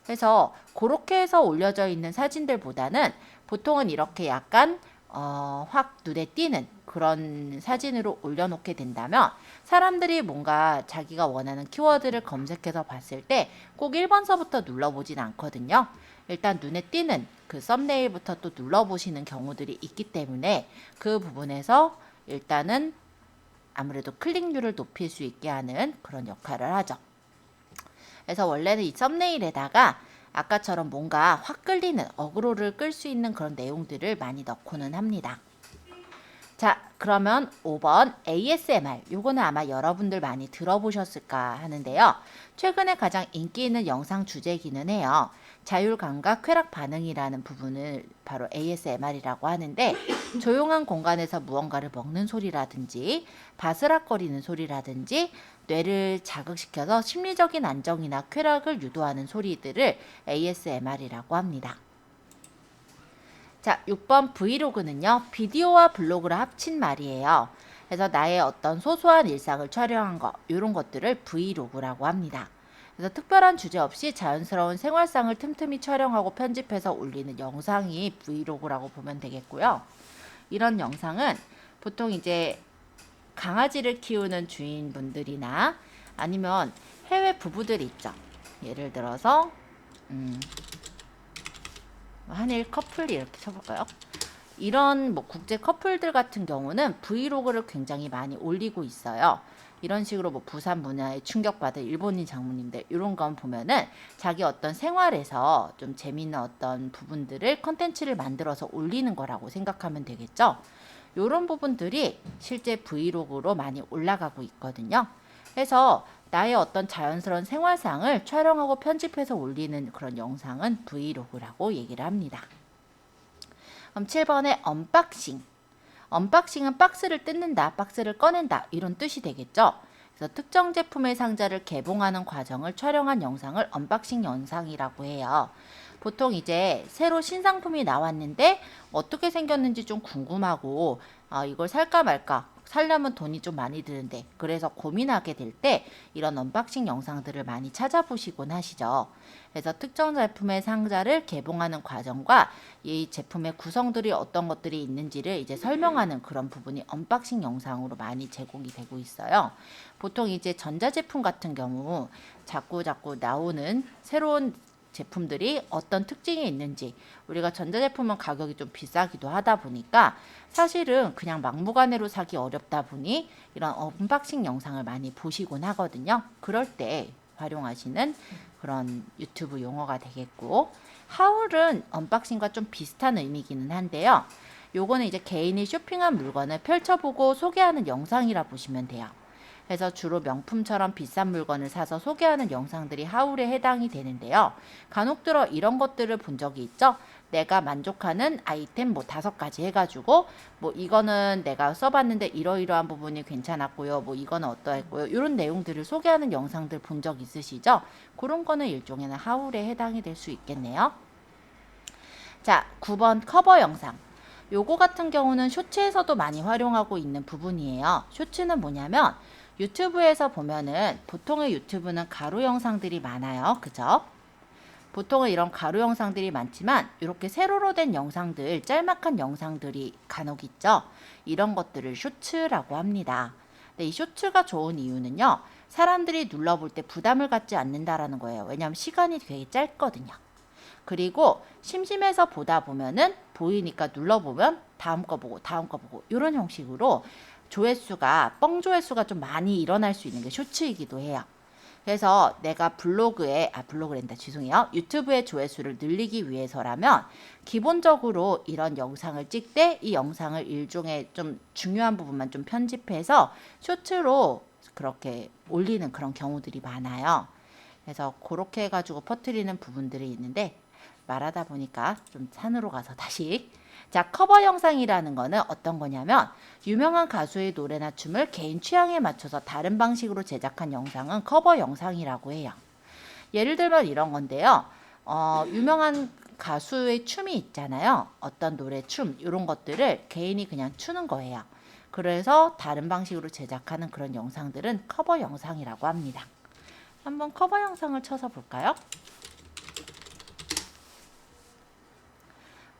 그래서 그렇게 해서 올려져 있는 사진들보다는 보통은 이렇게 약간 확 눈에 띄는 그런 사진으로 올려놓게 된다면 사람들이 뭔가 자기가 원하는 키워드를 검색해서 봤을 때 꼭 1번서부터 눌러보진 않거든요. 일단 눈에 띄는 그 썸네일부터 또 눌러보시는 경우들이 있기 때문에 그 부분에서 일단은 아무래도 클릭률을 높일 수 있게 하는 그런 역할을 하죠. 그래서 원래는 이 썸네일에다가 아까처럼 뭔가 확 끌리는 어그로를 끌 수 있는 그런 내용들을 많이 넣고는 합니다. 자, 그러면 5번 ASMR. 요거는 아마 여러분들 많이 들어보셨을까 하는데요. 최근에 가장 인기 있는 영상 주제기는 해요. 자율감각 쾌락 반응이라는 부분을 바로 ASMR이라고 하는데 조용한 공간에서 무언가를 먹는 소리라든지 바스락거리는 소리라든지 뇌를 자극시켜서 심리적인 안정이나 쾌락을 유도하는 소리들을 ASMR이라고 합니다. 자, 6번 브이로그는요. 비디오와 블로그를 합친 말이에요. 그래서 나의 어떤 소소한 일상을 촬영한 거, 이런 것들을 브이로그라고 합니다. 그래서 특별한 주제 없이 자연스러운 생활상을 틈틈이 촬영하고 편집해서 올리는 영상이 브이로그라고 보면 되겠고요. 이런 영상은 보통 이제 강아지를 키우는 주인분들이나 아니면 해외 부부들이 있죠. 예를 들어서 한일 커플 이렇게 쳐볼까요? 이런 뭐 국제 커플들 같은 경우는 브이로그를 굉장히 많이 올리고 있어요. 이런 식으로 뭐 부산 문화에 충격받은 일본인 장모님들 이런 건 보면은 자기 어떤 생활에서 좀 재미있는 어떤 부분들을 컨텐츠를 만들어서 올리는 거라고 생각하면 되겠죠. 이런 부분들이 실제 브이로그로 많이 올라가고 있거든요. 그래서 나의 어떤 자연스러운 생활상을 촬영하고 편집해서 올리는 그런 영상은 브이로그라고 얘기를 합니다. 그럼 7번에 언박싱. 언박싱은 박스를 뜯는다, 박스를 꺼낸다 이런 뜻이 되겠죠. 그래서 특정 제품의 상자를 개봉하는 과정을 촬영한 영상을 언박싱 영상이라고 해요. 보통 이제 새로 신상품이 나왔는데 어떻게 생겼는지 좀 궁금하고 이걸 살까 말까 살려면 돈이 좀 많이 드는데 그래서 고민하게 될 때 이런 언박싱 영상들을 많이 찾아보시곤 하시죠. 그래서 특정 제품의 상자를 개봉하는 과정과 이 제품의 구성들이 어떤 것들이 있는지를 이제 설명하는 그런 부분이 언박싱 영상으로 많이 제공이 되고 있어요. 보통 이제 전자제품 같은 경우 자꾸 나오는 새로운 제품들이 어떤 특징이 있는지 우리가 전자제품은 가격이 좀 비싸기도 하다 보니까 사실은 그냥 막무가내로 사기 어렵다 보니 이런 언박싱 영상을 많이 보시곤 하거든요. 그럴 때 활용하시는 그런 유튜브 용어가 되겠고 하울은 언박싱과 좀 비슷한 의미기는 한데요. 요거는 이제 개인이 쇼핑한 물건을 펼쳐보고 소개하는 영상이라 보시면 돼요. 그래서 주로 명품처럼 비싼 물건을 사서 소개하는 영상들이 하울에 해당이 되는데요. 간혹 들어 이런 것들을 본 적이 있죠. 내가 만족하는 아이템 뭐 5가지 해가지고 뭐 이거는 내가 써봤는데 이러이러한 부분이 괜찮았고요. 뭐 이거는 어떠했고요. 이런 내용들을 소개하는 영상들 본 적 있으시죠? 그런 거는 일종의 하울에 해당이 될 수 있겠네요. 자, 9번 커버 영상. 요거 같은 경우는 쇼츠에서도 많이 활용하고 있는 부분이에요. 쇼츠는 뭐냐면 유튜브에서 보면은 보통의 유튜브는 가로 영상들이 많아요. 그죠? 보통은 이런 가로 영상들이 많지만 이렇게 세로로 된 영상들, 짤막한 영상들이 간혹 있죠. 이런 것들을 쇼츠라고 합니다. 근데 이 쇼츠가 좋은 이유는요. 사람들이 눌러볼 때 부담을 갖지 않는다라는 거예요. 왜냐하면 시간이 되게 짧거든요. 그리고 심심해서 보다 보면은 보이니까 눌러보면 다음 거 보고 이런 형식으로 조회수가 뻥 조회수가 좀 많이 일어날 수 있는 게 쇼츠이기도 해요. 그래서 내가 블로그랜다 죄송해요. 유튜브의 조회수를 늘리기 위해서라면 기본적으로 이런 영상을 찍 때 이 영상을 일종의 좀 중요한 부분만 좀 편집해서 쇼츠로 그렇게 올리는 그런 경우들이 많아요. 그래서 그렇게 해가지고 퍼뜨리는 부분들이 있는데 말하다 보니까 좀 산으로 가서 다시 자, 커버 영상이라는 거는 어떤 거냐면 유명한 가수의 노래나 춤을 개인 취향에 맞춰서 다른 방식으로 제작한 영상은 커버 영상이라고 해요. 예를 들면 이런 건데요. 유명한 가수의 춤이 있잖아요. 어떤 노래, 춤 이런 것들을 개인이 그냥 추는 거예요. 그래서 다른 방식으로 제작하는 그런 영상들은 커버 영상이라고 합니다. 한번 커버 영상을 쳐서 볼까요?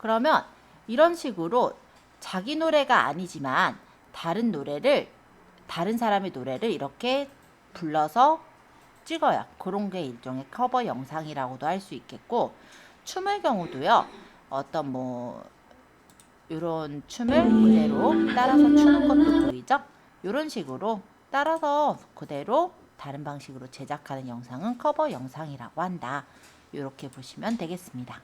그러면 이런 식으로 자기 노래가 아니지만 다른 사람의 노래를 이렇게 불러서 찍어요. 그런 게 일종의 커버 영상이라고도 할 수 있겠고, 춤의 경우도요. 어떤 뭐 이런 춤을 그대로 따라서 추는 것도 보이죠? 이런 식으로 따라서 그대로 다른 방식으로 제작하는 영상은 커버 영상이라고 한다. 이렇게 보시면 되겠습니다.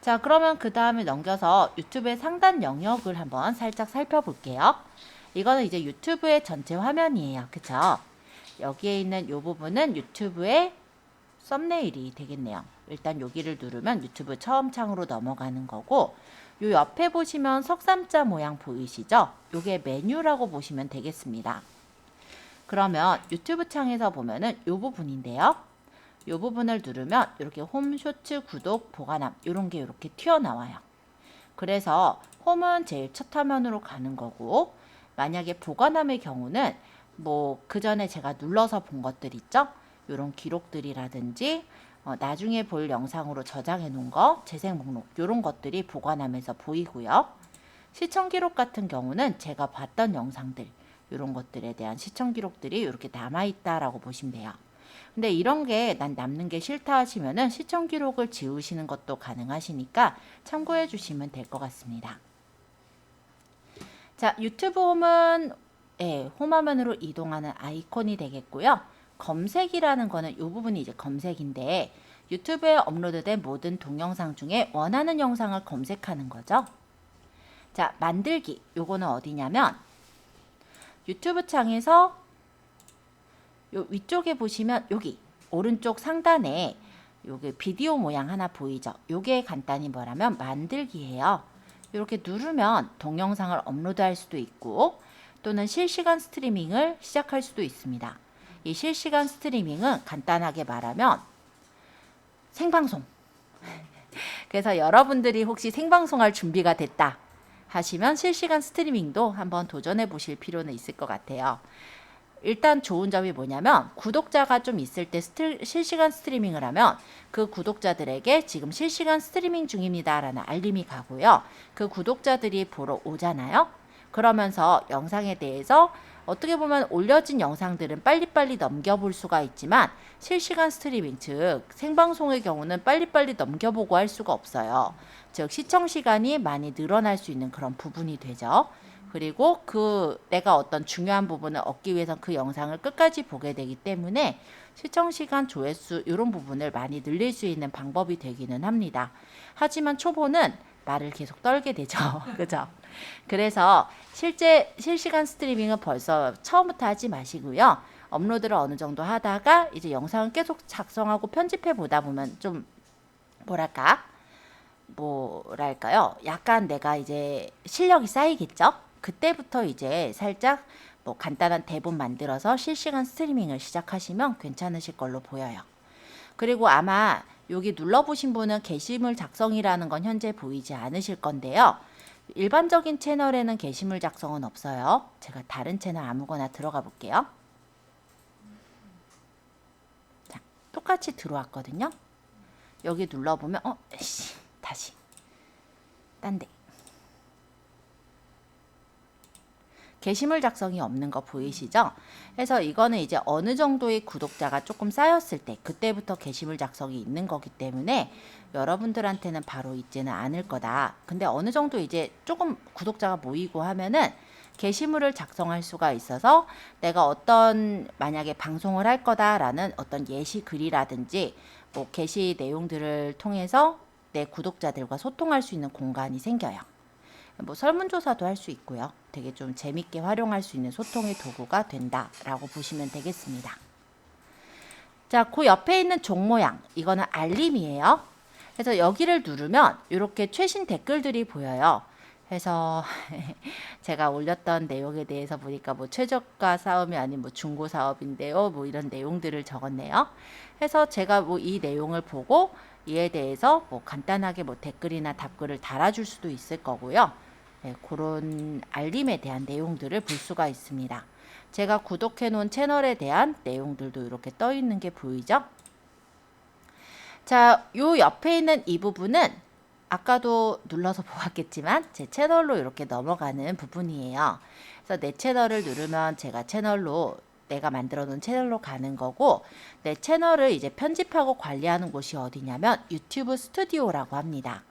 자, 그러면 그 다음에 넘겨서 유튜브의 상단 영역을 한번 살짝 살펴볼게요. 이거는 이제 유튜브의 전체 화면이에요. 그쵸? 여기에 있는 이 부분은 유튜브의 썸네일이 되겠네요. 일단 여기를 누르면 유튜브 처음 창으로 넘어가는 거고, 요 옆에 보시면 석삼자 모양 보이시죠? 요게 메뉴라고 보시면 되겠습니다. 그러면 유튜브 창에서 보면은 요 부분인데요. 요 부분을 누르면 이렇게 홈, 쇼츠, 구독, 보관함 요런 게 이렇게 튀어나와요. 그래서 홈은 제일 첫 화면으로 가는 거고, 만약에 보관함의 경우는 뭐 그 전에 제가 눌러서 본 것들 있죠? 요런 기록들이라든지 나중에 볼 영상으로 저장해 놓은 거, 재생 목록 요런 것들이 보관함에서 보이고요. 시청 기록 같은 경우는 제가 봤던 영상들 요런 것들에 대한 시청 기록들이 이렇게 남아 있다라고 보시면 돼요. 근데 이런 게 난 남는 게 싫다 하시면은 시청 기록을 지우시는 것도 가능하시니까 참고해 주시면 될 것 같습니다. 자, 유튜브 홈은 홈 화면으로 이동하는 아이콘이 되겠고요. 검색이라는 거는 이 부분이 이제 검색인데, 유튜브에 업로드된 모든 동영상 중에 원하는 영상을 검색하는 거죠. 자, 만들기. 요거는 어디냐면 유튜브 창에서 요 위쪽에 보시면 여기 오른쪽 상단에 요게 비디오 모양 하나 보이죠? 요게 간단히 뭐라면 만들기예요. 이렇게 누르면 동영상을 업로드할 수도 있고, 또는 실시간 스트리밍을 시작할 수도 있습니다. 이 실시간 스트리밍은 간단하게 말하면 생방송. 그래서 여러분들이 혹시 생방송할 준비가 됐다 하시면 실시간 스트리밍도 한번 도전해 보실 필요는 있을 것 같아요. 일단 좋은 점이 뭐냐면 구독자가 좀 있을 때 실시간 스트리밍을 하면 그 구독자들에게 지금 실시간 스트리밍 중입니다 라는 알림이 가고요. 그 구독자들이 보러 오잖아요. 그러면서 영상에 대해서 어떻게 보면 올려진 영상들은 빨리빨리 넘겨볼 수가 있지만, 실시간 스트리밍, 즉 생방송의 경우는 빨리빨리 넘겨보고 할 수가 없어요. 즉 시청시간이 많이 늘어날 수 있는 그런 부분이 되죠. 그리고 내가 어떤 중요한 부분을 얻기 위해서 그 영상을 끝까지 보게 되기 때문에 시청시간, 조회수 이런 부분을 많이 늘릴 수 있는 방법이 되기는 합니다. 하지만 초보는 말을 계속 떨게 되죠. 그죠? 그래서 실시간 스트리밍은 벌써 처음부터 하지 마시고요. 업로드를 어느 정도 하다가 이제 영상을 계속 작성하고 편집해 보다 보면 좀 뭐랄까요? 약간 내가 이제 실력이 쌓이겠죠? 그때부터 이제 살짝 뭐 간단한 대본 만들어서 실시간 스트리밍을 시작하시면 괜찮으실 걸로 보여요. 그리고 아마 여기 눌러보신 분은 게시물 작성이라는 건 현재 보이지 않으실 건데요. 일반적인 채널에는 게시물 작성은 없어요. 제가 다른 채널 아무거나 들어가 볼게요. 자, 똑같이 들어왔거든요. 여기 눌러보면 다시 딴 데. 게시물 작성이 없는 거 보이시죠? 그래서 이거는 이제 어느 정도의 구독자가 조금 쌓였을 때 그때부터 게시물 작성이 있는 거기 때문에 여러분들한테는 바로 있지는 않을 거다. 근데 어느 정도 이제 조금 구독자가 모이고 하면은 게시물을 작성할 수가 있어서 내가 만약에 방송을 할 거다라는 어떤 예시 글이라든지 뭐 게시 내용들을 통해서 내 구독자들과 소통할 수 있는 공간이 생겨요. 뭐 설문조사도 할 수 있고요. 되게 좀 재밌게 활용할 수 있는 소통의 도구가 된다라고 보시면 되겠습니다. 자, 그 옆에 있는 종 모양, 이거는 알림이에요. 그래서 여기를 누르면 이렇게 최신 댓글들이 보여요. 그래서 제가 올렸던 내용에 대해서 보니까 뭐 최저가 싸움이 아닌 뭐 중고 사업인데요. 뭐 이런 내용들을 적었네요. 그래서 제가 뭐 이 내용을 보고 이에 대해서 뭐 간단하게 뭐 댓글이나 답글을 달아줄 수도 있을 거고요. 네, 그런 알림에 대한 내용들을 볼 수가 있습니다. 제가 구독해 놓은 채널에 대한 내용들도 이렇게 떠 있는 게 보이죠? 자, 요 옆에 있는 이 부분은 아까도 눌러서 보았겠지만 제 채널로 이렇게 넘어가는 부분이에요. 그래서 내 채널을 누르면 제가 내가 만들어 놓은 채널로 가는 거고, 내 채널을 이제 편집하고 관리하는 곳이 어디냐면 유튜브 스튜디오라고 합니다.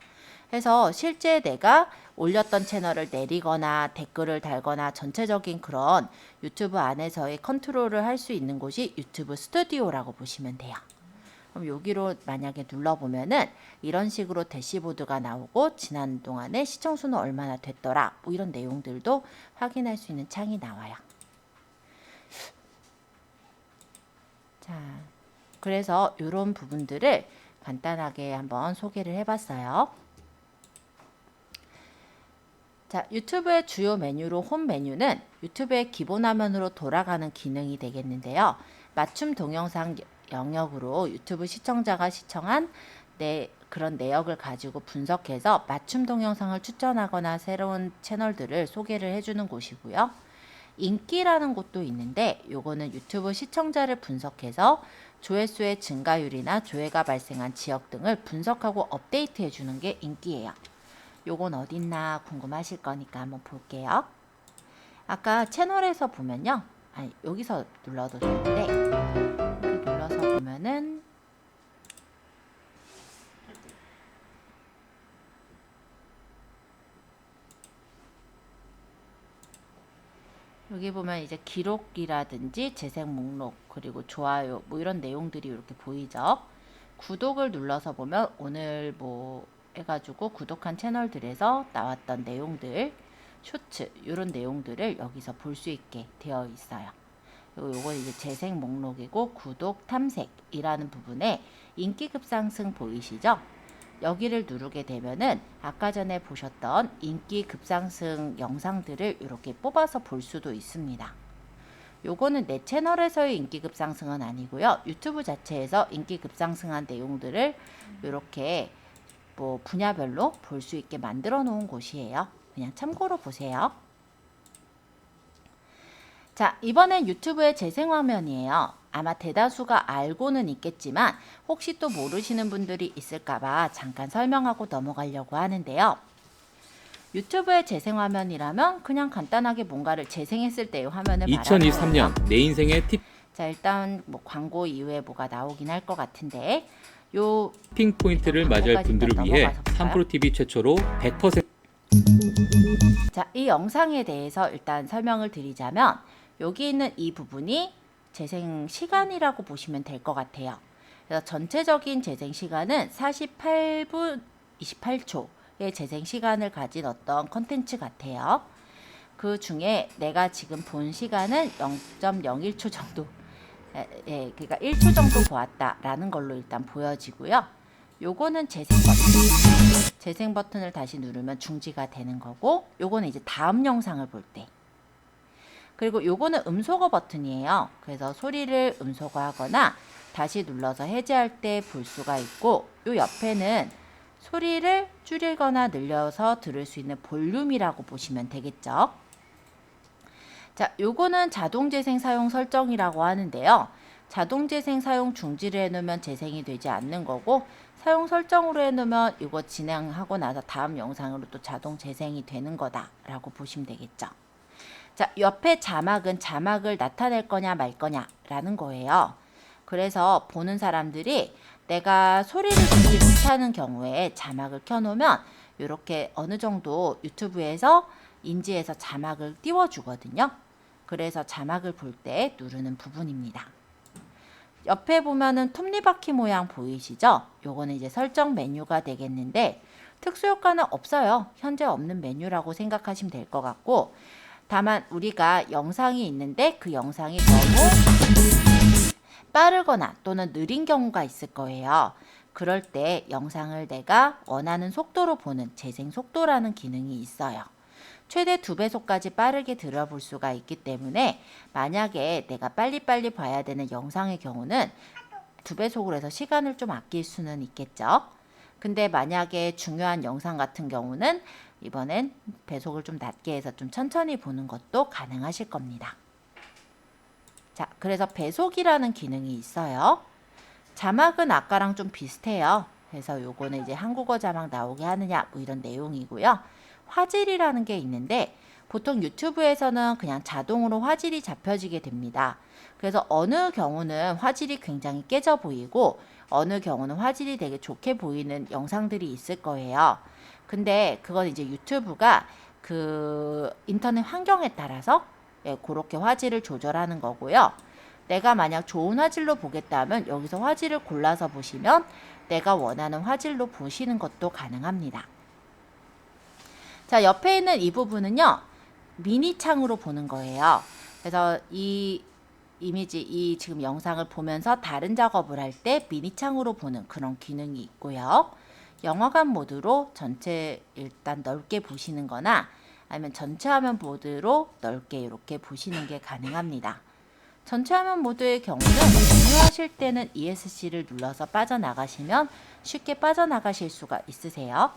그래서 실제 내가 올렸던 채널을 내리거나 댓글을 달거나 전체적인 그런 유튜브 안에서의 컨트롤을 할 수 있는 곳이 유튜브 스튜디오라고 보시면 돼요. 그럼 여기로 만약에 눌러보면은 이런 식으로 대시보드가 나오고 지난 동안에 시청수는 얼마나 됐더라, 뭐 이런 내용들도 확인할 수 있는 창이 나와요. 자, 그래서 이런 부분들을 간단하게 한번 소개를 해봤어요. 자, 유튜브의 주요 메뉴로 홈 메뉴는 유튜브의 기본 화면으로 돌아가는 기능이 되겠는데요. 맞춤 동영상 영역으로 유튜브 시청자가 시청한 그런 내역을 가지고 분석해서 맞춤 동영상을 추천하거나 새로운 채널들을 소개를 해주는 곳이고요. 인기라는 곳도 있는데 요거는 유튜브 시청자를 분석해서 조회수의 증가율이나 조회가 발생한 지역 등을 분석하고 업데이트 해주는 게 인기예요. 요건 어딨나 궁금하실 거니까 한번 볼게요. 아까 채널에서 보면요. 여기서 눌러도 되는데 이렇게 눌러서 보면은 여기 보면 이제 기록이라든지 재생 목록 그리고 좋아요 뭐 이런 내용들이 이렇게 보이죠. 구독을 눌러서 보면 오늘 뭐 해가지고 구독한 채널들에서 나왔던 내용들, 쇼츠 이런 내용들을 여기서 볼 수 있게 되어 있어요. 요건 이제 재생 목록이고 구독 탐색이라는 부분에 인기 급상승 보이시죠? 여기를 누르게 되면은 아까 전에 보셨던 인기 급상승 영상들을 이렇게 뽑아서 볼 수도 있습니다. 요거는 내 채널에서의 인기 급상승은 아니고요. 유튜브 자체에서 인기 급상승한 내용들을 이렇게 뭐 분야별로 볼 수 있게 만들어 놓은 곳이에요. 그냥 참고로 보세요. 자, 이번엔 유튜브의 재생 화면이에요. 아마 대다수가 알고는 있겠지만 혹시 또 모르시는 분들이 있을까봐 잠깐 설명하고 넘어가려고 하는데요. 유튜브의 재생 화면이라면 그냥 간단하게 뭔가를 재생했을 때의 화면을 말하는 거예요. 2023년 내 인생의 자, 일단 뭐 광고 이후에 뭐가 나오긴 할 것 같은데 요 티핑 포인트를 맞이할 광고까지 분들을 일단 위해 넘어가서 볼까요? 3프로TV 최초로 100% 자, 이 영상에 대해서 일단 설명을 드리자면 여기 있는 이 부분이 재생 시간이라고 보시면 될 것 같아요. 그래서 전체적인 재생 시간은 48분 28초의 재생 시간을 가진 어떤 컨텐츠 같아요. 그 중에 내가 지금 본 시간은 0.01초 정도, 그러니까 1초 정도 보았다라는 걸로 일단 보여지고요. 요거는 재생 버튼. 재생 버튼을 다시 누르면 중지가 되는 거고, 요거는 이제 다음 영상을 볼 때. 그리고 요거는 음소거 버튼이에요. 그래서 소리를 음소거하거나 다시 눌러서 해제할 때 볼 수가 있고, 요 옆에는 소리를 줄이거나 늘려서 들을 수 있는 볼륨이라고 보시면 되겠죠. 자, 요거는 자동 재생 사용 설정이라고 하는데요. 자동 재생 사용 중지를 해놓으면 재생이 되지 않는 거고, 사용 설정으로 해놓으면 이거 진행하고 나서 다음 영상으로 또 자동 재생이 되는 거다라고 보시면 되겠죠. 자, 옆에 자막은 자막을 나타낼 거냐 말 거냐라는 거예요. 그래서 보는 사람들이 내가 소리를 듣지 못하는 경우에 자막을 켜놓으면 이렇게 어느 정도 유튜브에서 인지해서 자막을 띄워주거든요. 그래서 자막을 볼 때 누르는 부분입니다. 옆에 보면은 톱니바퀴 모양 보이시죠? 요거는 이제 설정 메뉴가 되겠는데 특수효과는 없어요. 현재 없는 메뉴라고 생각하시면 될 것 같고, 다만 우리가 영상이 있는데 그 영상이 너무 빠르거나 또는 느린 경우가 있을 거예요. 그럴 때 영상을 내가 원하는 속도로 보는 재생 속도라는 기능이 있어요. 최대 2배속까지 빠르게 들어볼 수가 있기 때문에 만약에 내가 빨리빨리 봐야 되는 영상의 경우는 2배속으로 해서 시간을 좀 아낄 수는 있겠죠. 근데 만약에 중요한 영상 같은 경우는 이번엔 배속을 좀 낮게 해서 좀 천천히 보는 것도 가능하실 겁니다. 자, 그래서 배속이라는 기능이 있어요. 자막은 아까랑 좀 비슷해요. 그래서 요거는 이제 한국어 자막 나오게 하느냐 뭐 이런 내용이고요. 화질이라는 게 있는데 보통 유튜브에서는 그냥 자동으로 화질이 잡혀지게 됩니다. 그래서 어느 경우는 화질이 굉장히 깨져 보이고 어느 경우는 화질이 되게 좋게 보이는 영상들이 있을 거예요. 근데 그건 이제 유튜브가 그 인터넷 환경에 따라서 그렇게 화질을 조절하는 거고요. 내가 만약 좋은 화질로 보겠다 하면 여기서 화질을 골라서 보시면 내가 원하는 화질로 보시는 것도 가능합니다. 자, 옆에 있는 이 부분은요. 미니 창으로 보는 거예요. 그래서 이 이미지, 이 지금 영상을 보면서 다른 작업을 할 때 미니 창으로 보는 그런 기능이 있고요. 영화관 모드로 전체 일단 넓게 보시는 거나 아니면 전체 화면 모드로 넓게 이렇게 보시는 게 가능합니다. 전체 화면 모드의 경우는 종료하실 때는 ESC를 눌러서 빠져나가시면 쉽게 빠져나가실 수가 있으세요.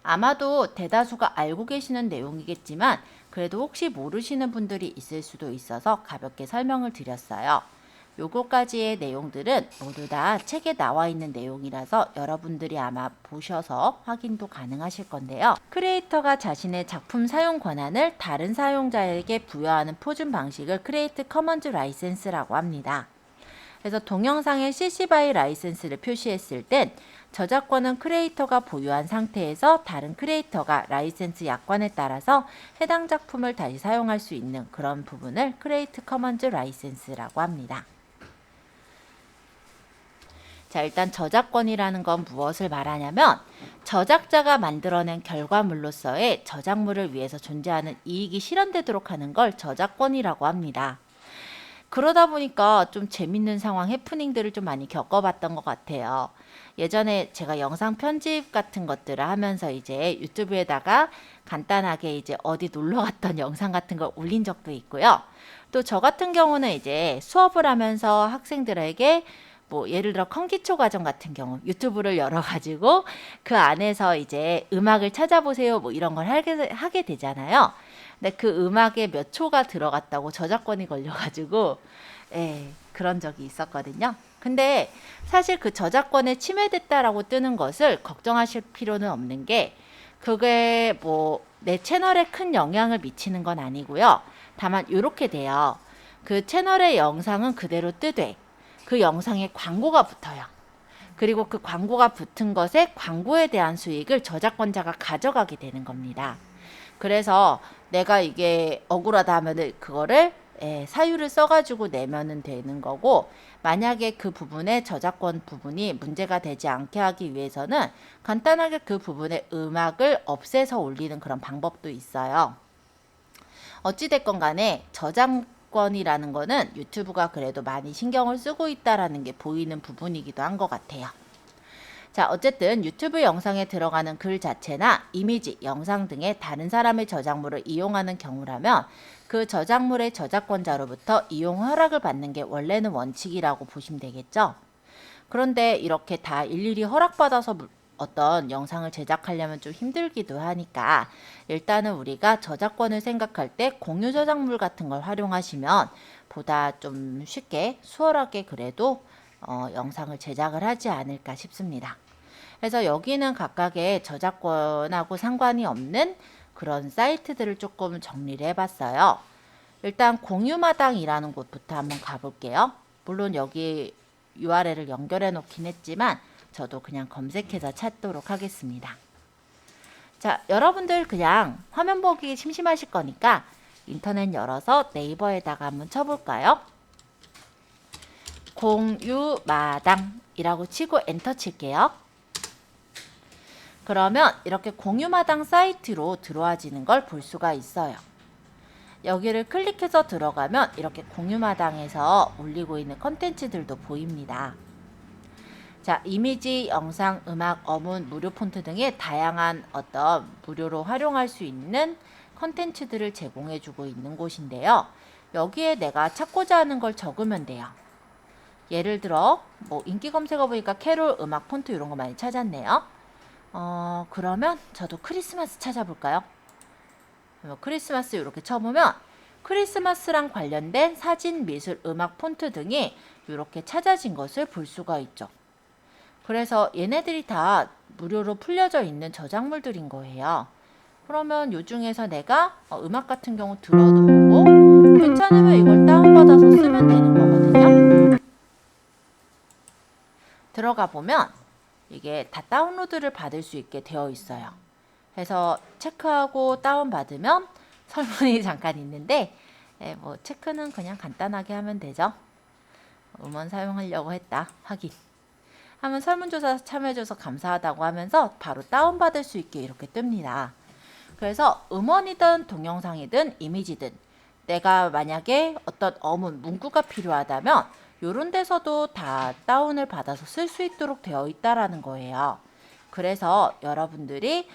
아마도 대다수가 알고 계시는 내용이겠지만 그래도 혹시 모르시는 분들이 있을 수도 있어서 가볍게 설명을 드렸어요. 요거까지의 내용들은 모두 다 책에 나와 있는 내용이라서 여러분들이 아마 보셔서 확인도 가능하실 건데요. 크리에이터가 자신의 작품 사용 권한을 다른 사용자에게 부여하는 표준 방식을 크리에이트 커먼즈 라이센스라고 합니다. 그래서 동영상에 CC BY 라이센스를 표시했을 땐 저작권은 크리에이터가 보유한 상태에서 다른 크리에이터가 라이센스 약관에 따라서 해당 작품을 다시 사용할 수 있는 그런 부분을 크리에이트 커먼즈 라이센스라고 합니다. 자, 일단 저작권이라는 건 무엇을 말하냐면 저작자가 만들어낸 결과물로서의 저작물을 위해서 존재하는 이익이 실현되도록 하는 걸 저작권이라고 합니다. 그러다 보니까 좀 재밌는 상황, 해프닝들을 좀 많이 겪어봤던 것 같아요. 예전에 제가 영상 편집 같은 것들을 하면서 이제 유튜브에다가 간단하게 이제 어디 놀러 갔던 영상 같은 걸 올린 적도 있고요. 또 저 같은 경우는 이제 수업을 하면서 학생들에게 뭐 예를 들어 컨기초 과정 같은 경우 유튜브를 열어가지고 그 안에서 이제 음악을 찾아보세요 뭐 이런 걸 하게 되잖아요. 근데 그 음악에 몇 초가 들어갔다고 저작권이 걸려가지고 그런 적이 있었거든요. 근데 사실 그 저작권에 침해됐다라고 뜨는 것을 걱정하실 필요는 없는 게 그게 뭐 내 채널에 큰 영향을 미치는 건 아니고요. 다만 이렇게 돼요. 그 채널의 영상은 그대로 뜨되 그 영상에 광고가 붙어요. 그리고 그 광고가 붙은 것에 광고에 대한 수익을 저작권자가 가져가게 되는 겁니다. 그래서 내가 이게 억울하다 하면은 그거를 사유를 써가지고 내면은 되는 거고, 만약에 그 부분에 저작권 부분이 문제가 되지 않게 하기 위해서는 간단하게 그 부분의 음악을 없애서 올리는 그런 방법도 있어요. 어찌됐건 간에 저작권이라는 거는 유튜브가 그래도 많이 신경을 쓰고 있다라는 게 보이는 부분이기도 한 것 같아요. 자, 어쨌든 유튜브 영상에 들어가는 글 자체나 이미지, 영상 등의 다른 사람의 저작물을 이용하는 경우라면 그 저작물의 저작권자로부터 이용 허락을 받는 게 원래는 원칙이라고 보시면 되겠죠. 그런데 이렇게 다 일일이 허락받아서 어떤 영상을 제작하려면 좀 힘들기도 하니까 일단은 우리가 저작권을 생각할 때 공유 저작물 같은 걸 활용하시면 보다 좀 쉽게 수월하게 그래도 영상을 제작을 하지 않을까 싶습니다. 그래서 여기는 각각의 저작권하고 상관이 없는 그런 사이트들을 조금 정리를 해봤어요. 일단 공유마당이라는 곳부터 한번 가볼게요. 물론 여기 URL을 연결해 놓긴 했지만 저도 그냥 검색해서 찾도록 하겠습니다. 자, 여러분들 그냥 화면 보기 심심하실 거니까 인터넷 열어서 네이버에다가 한번 쳐볼까요? 공유마당이라고 치고 엔터 칠게요. 그러면 이렇게 공유마당 사이트로 들어와지는 걸 볼 수가 있어요. 여기를 클릭해서 들어가면 이렇게 공유마당에서 올리고 있는 컨텐츠들도 보입니다. 자, 이미지, 영상, 음악, 어문, 무료 폰트 등의 다양한 어떤 무료로 활용할 수 있는 컨텐츠들을 제공해주고 있는 곳인데요. 여기에 내가 찾고자 하는 걸 적으면 돼요. 예를 들어 뭐 인기 검색어 보니까 캐롤, 음악, 폰트 이런 거 많이 찾았네요. 그러면 저도 크리스마스 찾아볼까요? 크리스마스 이렇게 쳐보면 크리스마스랑 관련된 사진, 미술, 음악, 폰트 등이 이렇게 찾아진 것을 볼 수가 있죠. 그래서 얘네들이 다 무료로 풀려져 있는 저작물들인 거예요. 그러면 요 중에서 내가 음악 같은 경우 들어도 보고 괜찮으면 이걸 다운받아서 쓰면 되는 거거든요. 들어가 보면 이게 다 다운로드를 받을 수 있게 되어 있어요. 그래서 체크하고 다운받으면 설문이 잠깐 있는데 뭐 체크는 그냥 간단하게 하면 되죠. 음원 사용하려고 했다 확인 하면 설문조사 참여해줘서 감사하다고 하면서 바로 다운받을 수 있게 이렇게 뜹니다. 그래서 음원이든 동영상이든 이미지든 내가 만약에 어떤 어문, 문구가 필요하다면 이런 데서도 다 다운을 받아서 쓸 수 있도록 되어 있다라는 거예요. 그래서 여러분들이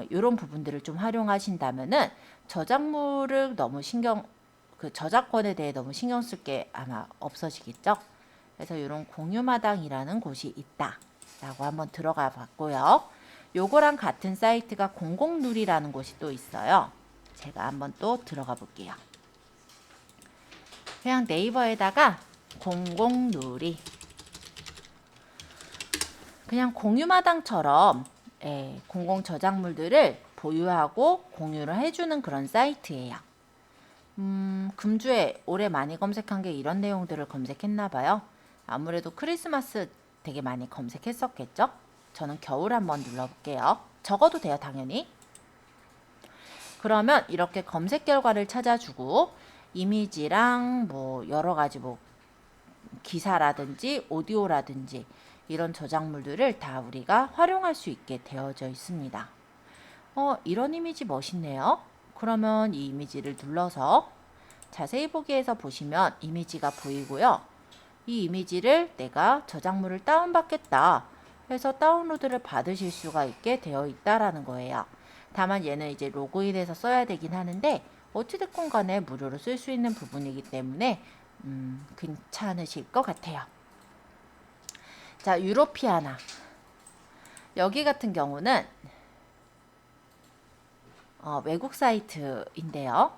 이런 부분들을 좀 활용하신다면은 저작물을 너무 저작권에 대해 너무 신경 쓸 게 아마 없어지겠죠. 그래서 이런 공유마당이라는 곳이 있다라고 한번 들어가 봤고요. 요거랑 같은 사이트가 공공누리라는 곳이 또 있어요. 제가 한번 또 들어가 볼게요. 그냥 네이버에다가 공공누리 그냥 공유마당처럼 공공 저작물들을 보유하고 공유를 해주는 그런 사이트예요. 금주에 올해 많이 검색한 게 이런 내용들을 검색했나 봐요. 아무래도 크리스마스 되게 많이 검색했었겠죠? 저는 겨울 한번 눌러볼게요. 적어도 돼요, 당연히. 그러면 이렇게 검색 결과를 찾아주고 이미지랑 뭐 여러 가지 뭐 기사라든지 오디오라든지 이런 저작물들을 다 우리가 활용할 수 있게 되어져 있습니다. 이런 이미지 멋있네요. 그러면 이 이미지를 눌러서 자세히 보기에서 보시면 이미지가 보이고요. 이 이미지를 내가 저작물을 다운받겠다 해서 다운로드를 받으실 수가 있게 되어 있다라는 거예요. 다만 얘는 이제 로그인해서 써야 되긴 하는데 어찌됐건 간에 무료로 쓸 수 있는 부분이기 때문에 괜찮으실 것 같아요. 자, 유로피아나 여기 같은 경우는 외국 사이트인데요.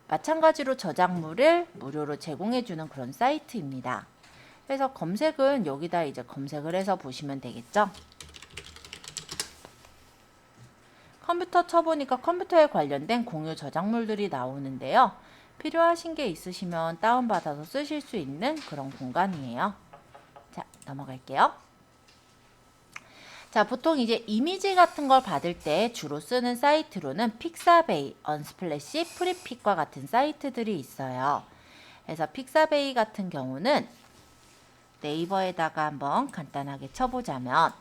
마찬가지로 저작물을 무료로 제공해주는 그런 사이트입니다. 그래서 검색은 여기다 이제 검색을 해서 보시면 되겠죠. 컴퓨터 쳐보니까 컴퓨터에 관련된 공유 저작물들이 나오는데요. 필요하신 게 있으시면 다운받아서 쓰실 수 있는 그런 공간이에요. 자, 넘어갈게요. 자, 보통 이제 이미지 같은 걸 받을 때 주로 쓰는 사이트로는 픽사베이, 언스플래시, 프리픽과 같은 사이트들이 있어요. 그래서 픽사베이 같은 경우는 네이버에다가 한번 간단하게 쳐보자면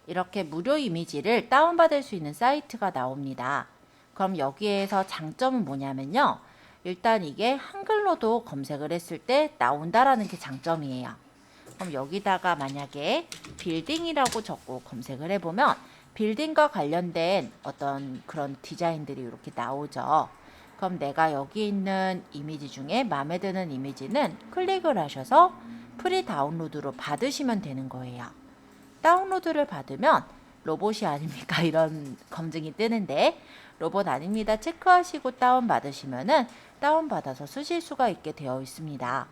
이렇게 무료 이미지를 다운받을 수 있는 사이트가 나옵니다. 그럼 여기에서 장점은 뭐냐면요. 일단 이게 한글로도 검색을 했을 때 나온다라는 게 장점이에요. 그럼 여기다가 만약에 빌딩이라고 적고 검색을 해보면 빌딩과 관련된 어떤 그런 디자인들이 이렇게 나오죠. 그럼 내가 여기 있는 이미지 중에 마음에 드는 이미지는 클릭을 하셔서 프리 다운로드로 받으시면 되는 거예요. 다운로드를 받으면 로봇이 아닙니까? 이런 검증이 뜨는데 로봇 아닙니다. 체크하시고 다운받으시면은 다운받아서 쓰실 수가 있게 되어 있습니다.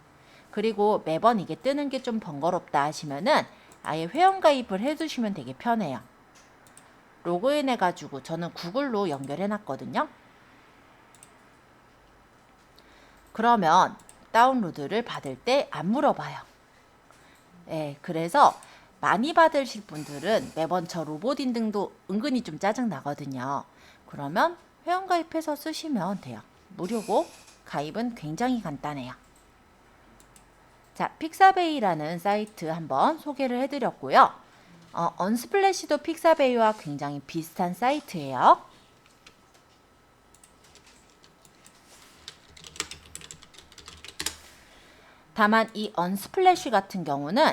그리고 매번 이게 뜨는 게 좀 번거롭다 하시면은 아예 회원가입을 해두시면 되게 편해요. 로그인 해가지고 저는 구글로 연결해 놨거든요. 그러면 다운로드를 받을 때 안 물어봐요. 그래서 많이 받으실 분들은 매번 저 로봇 인증도 은근히 좀 짜증 나거든요. 그러면 회원가입해서 쓰시면 돼요. 무료고 가입은 굉장히 간단해요. 자, 픽사베이라는 사이트 한번 소개를 해드렸고요. 언스플래시도 픽사베이와 굉장히 비슷한 사이트예요. 다만 이 언스플래시 같은 경우는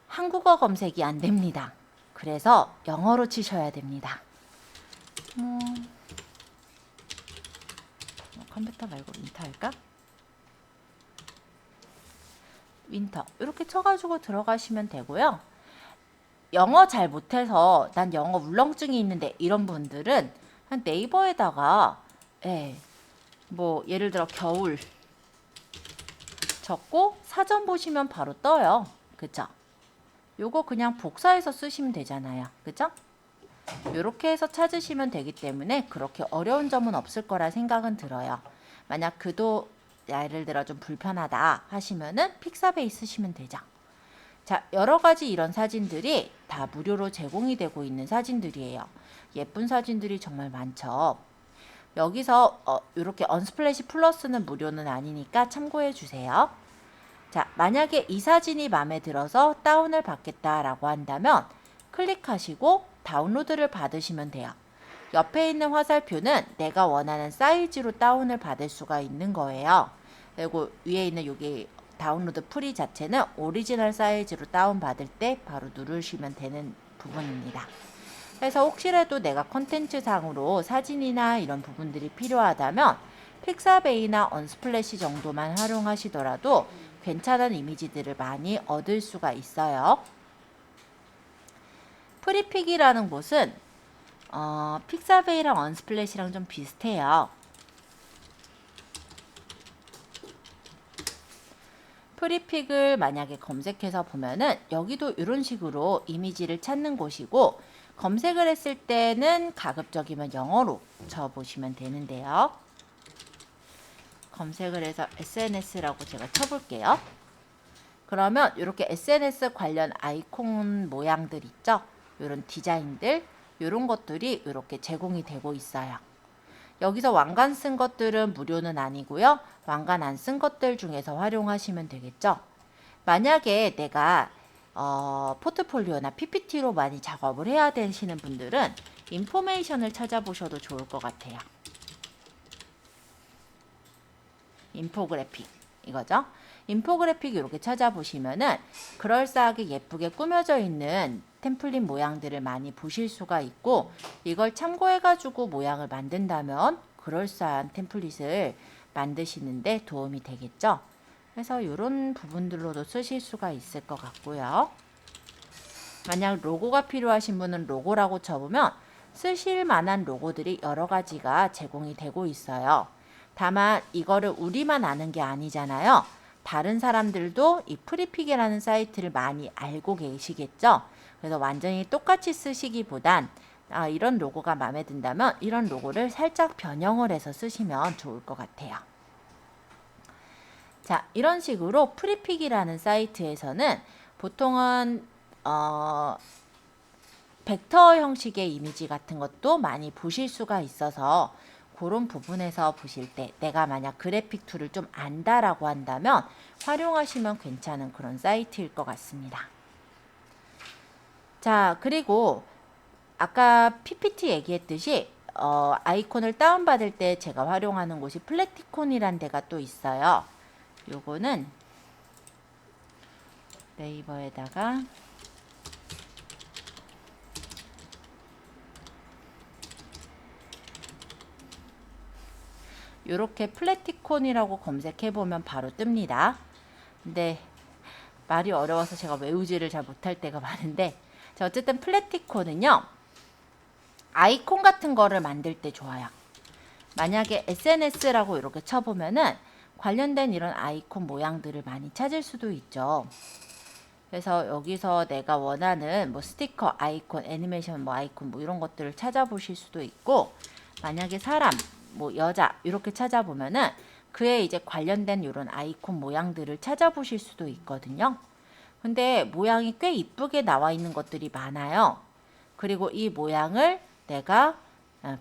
한국어 검색이 안 됩니다. 그래서 영어로 치셔야 됩니다. 컴퓨터 말고 윈터 할까? 윈터 이렇게 쳐가지고 들어가시면 되고요. 영어 잘 못해서 난 영어 울렁증이 있는데 이런 분들은 네이버에다가 뭐 예를 들어 겨울 적고 사전 보시면 바로 떠요. 그죠? 요거 그냥 복사해서 쓰시면 되잖아요. 그죠? 요렇게 해서 찾으시면 되기 때문에 그렇게 어려운 점은 없을 거라 생각은 들어요. 만약 그도 예를 들어 좀 불편하다 하시면은 픽사베이 쓰시면 되죠. 자, 여러 가지 이런 사진들이 다 무료로 제공이 되고 있는 사진들이에요. 예쁜 사진들이 정말 많죠. 여기서 이렇게 언스플래시 플러스는 무료는 아니니까 참고해 주세요. 자, 만약에 이 사진이 마음에 들어서 다운을 받겠다라고 한다면 클릭하시고 다운로드를 받으시면 돼요. 옆에 있는 화살표는 내가 원하는 사이즈로 다운을 받을 수가 있는 거예요. 그리고 위에 있는 여기 다운로드 프리 자체는 오리지널 사이즈로 다운받을 때 바로 누르시면 되는 부분입니다. 그래서 혹시라도 내가 컨텐츠 상으로 사진이나 이런 부분들이 필요하다면 픽사베이나 언스플래시 정도만 활용하시더라도 괜찮은 이미지들을 많이 얻을 수가 있어요. 프리픽이라는 곳은 픽사베이랑 언스플래시랑 좀 비슷해요. 프리픽을 만약에 검색해서 보면은 여기도 이런 식으로 이미지를 찾는 곳이고, 검색을 했을 때는 가급적이면 영어로 쳐보시면 되는데요. 검색을 해서 SNS라고 제가 쳐볼게요. 그러면 이렇게 SNS 관련 아이콘 모양들 있죠? 이런 디자인들, 이런 것들이 이렇게 제공이 되고 있어요. 여기서 왕관 쓴 것들은 무료는 아니고요. 왕관 안 쓴 것들 중에서 활용하시면 되겠죠. 만약에 내가 포트폴리오나 PPT로 많이 작업을 해야 되시는 분들은 인포메이션을 찾아보셔도 좋을 것 같아요. 인포그래픽 이거죠. 인포그래픽 이렇게 찾아보시면은 그럴싸하게 예쁘게 꾸며져 있는 템플릿 모양들을 많이 보실 수가 있고, 이걸 참고해 가지고 모양을 만든다면 그럴싸한 템플릿을 만드시는데 도움이 되겠죠. 그래서 이런 부분들로도 쓰실 수가 있을 것 같고요. 만약 로고가 필요하신 분은 로고라고 쳐보면 쓰실 만한 로고들이 여러 가지가 제공이 되고 있어요. 다만 이거를 우리만 아는 게 아니잖아요. 다른 사람들도 이 프리픽이라는 사이트를 많이 알고 계시겠죠. 그래서 완전히 똑같이 쓰시기보단 이런 로고가 마음에 든다면 이런 로고를 살짝 변형을 해서 쓰시면 좋을 것 같아요. 자, 이런 식으로 프리픽이라는 사이트에서는 보통은 벡터 형식의 이미지 같은 것도 많이 보실 수가 있어서 그런 부분에서 보실 때 내가 만약 그래픽 툴을 좀 안다라고 한다면 활용하시면 괜찮은 그런 사이트일 것 같습니다. 자, 그리고 아까 PPT 얘기했듯이 아이콘을 다운받을 때 제가 활용하는 곳이 플래티콘이란 데가 또 있어요. 요거는 네이버에다가 요렇게 플래티콘이라고 검색해보면 바로 뜹니다. 근데 말이 어려워서 제가 외우지를 잘 못할 때가 많은데, 자, 어쨌든 플래티콘은요 아이콘 같은 거를 만들 때 좋아요. 만약에 SNS라고 이렇게 쳐보면은 관련된 이런 아이콘 모양들을 많이 찾을 수도 있죠. 그래서 여기서 내가 원하는 뭐 스티커, 아이콘, 애니메이션 뭐 아이콘 뭐 이런 것들을 찾아보실 수도 있고, 만약에 사람, 뭐 여자 이렇게 찾아보면은 그에 이제 관련된 이런 아이콘 모양들을 찾아보실 수도 있거든요. 근데 모양이 꽤 이쁘게 나와 있는 것들이 많아요. 그리고 이 모양을 내가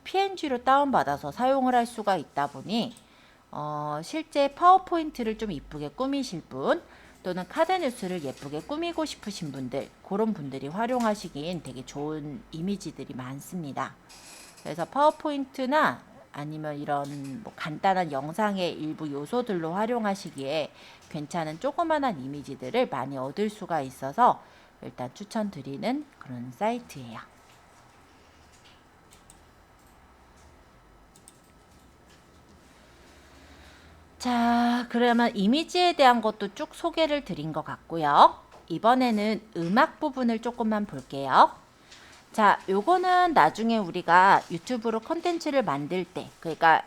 PNG로 다운받아서 사용을 할 수가 있다 보니 실제 파워포인트를 좀 이쁘게 꾸미실 분, 또는 카드뉴스를 예쁘게 꾸미고 싶으신 분들, 그런 분들이 활용하시기엔 되게 좋은 이미지들이 많습니다. 그래서 파워포인트나 아니면 이런 뭐 간단한 영상의 일부 요소들로 활용하시기에 괜찮은 조그만한 이미지들을 많이 얻을 수가 있어서 일단 추천드리는 그런 사이트예요. 자, 그러면 이미지에 대한 것도 쭉 소개를 드린 것 같고요. 이번에는 음악 부분을 조금만 볼게요. 자, 요거는 나중에 우리가 유튜브로 컨텐츠를 만들 때, 그러니까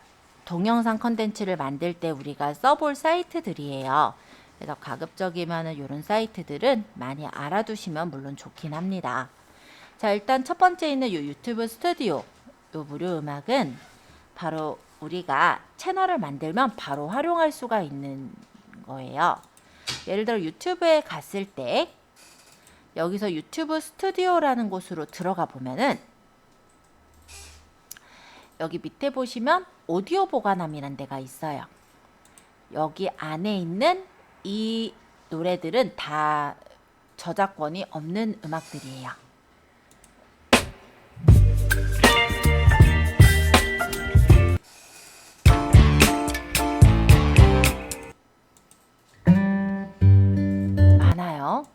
동영상 컨텐츠를 만들 때 우리가 써볼 사이트들이에요. 그래서 가급적이면은 이런 사이트들은 많이 알아두시면 물론 좋긴 합니다. 자, 일단 첫 번째 있는 이 유튜브 스튜디오, 이 무료 음악은 바로 우리가 채널을 만들면 바로 활용할 수가 있는 거예요. 예를 들어 유튜브에 갔을 때 여기서 유튜브 스튜디오라는 곳으로 들어가 보면은 여기 밑에 보시면 오디오 보관함이라는 데가 있어요. 여기 안에 있는 이 노래들은 다 저작권이 없는 음악들이에요. 많아요.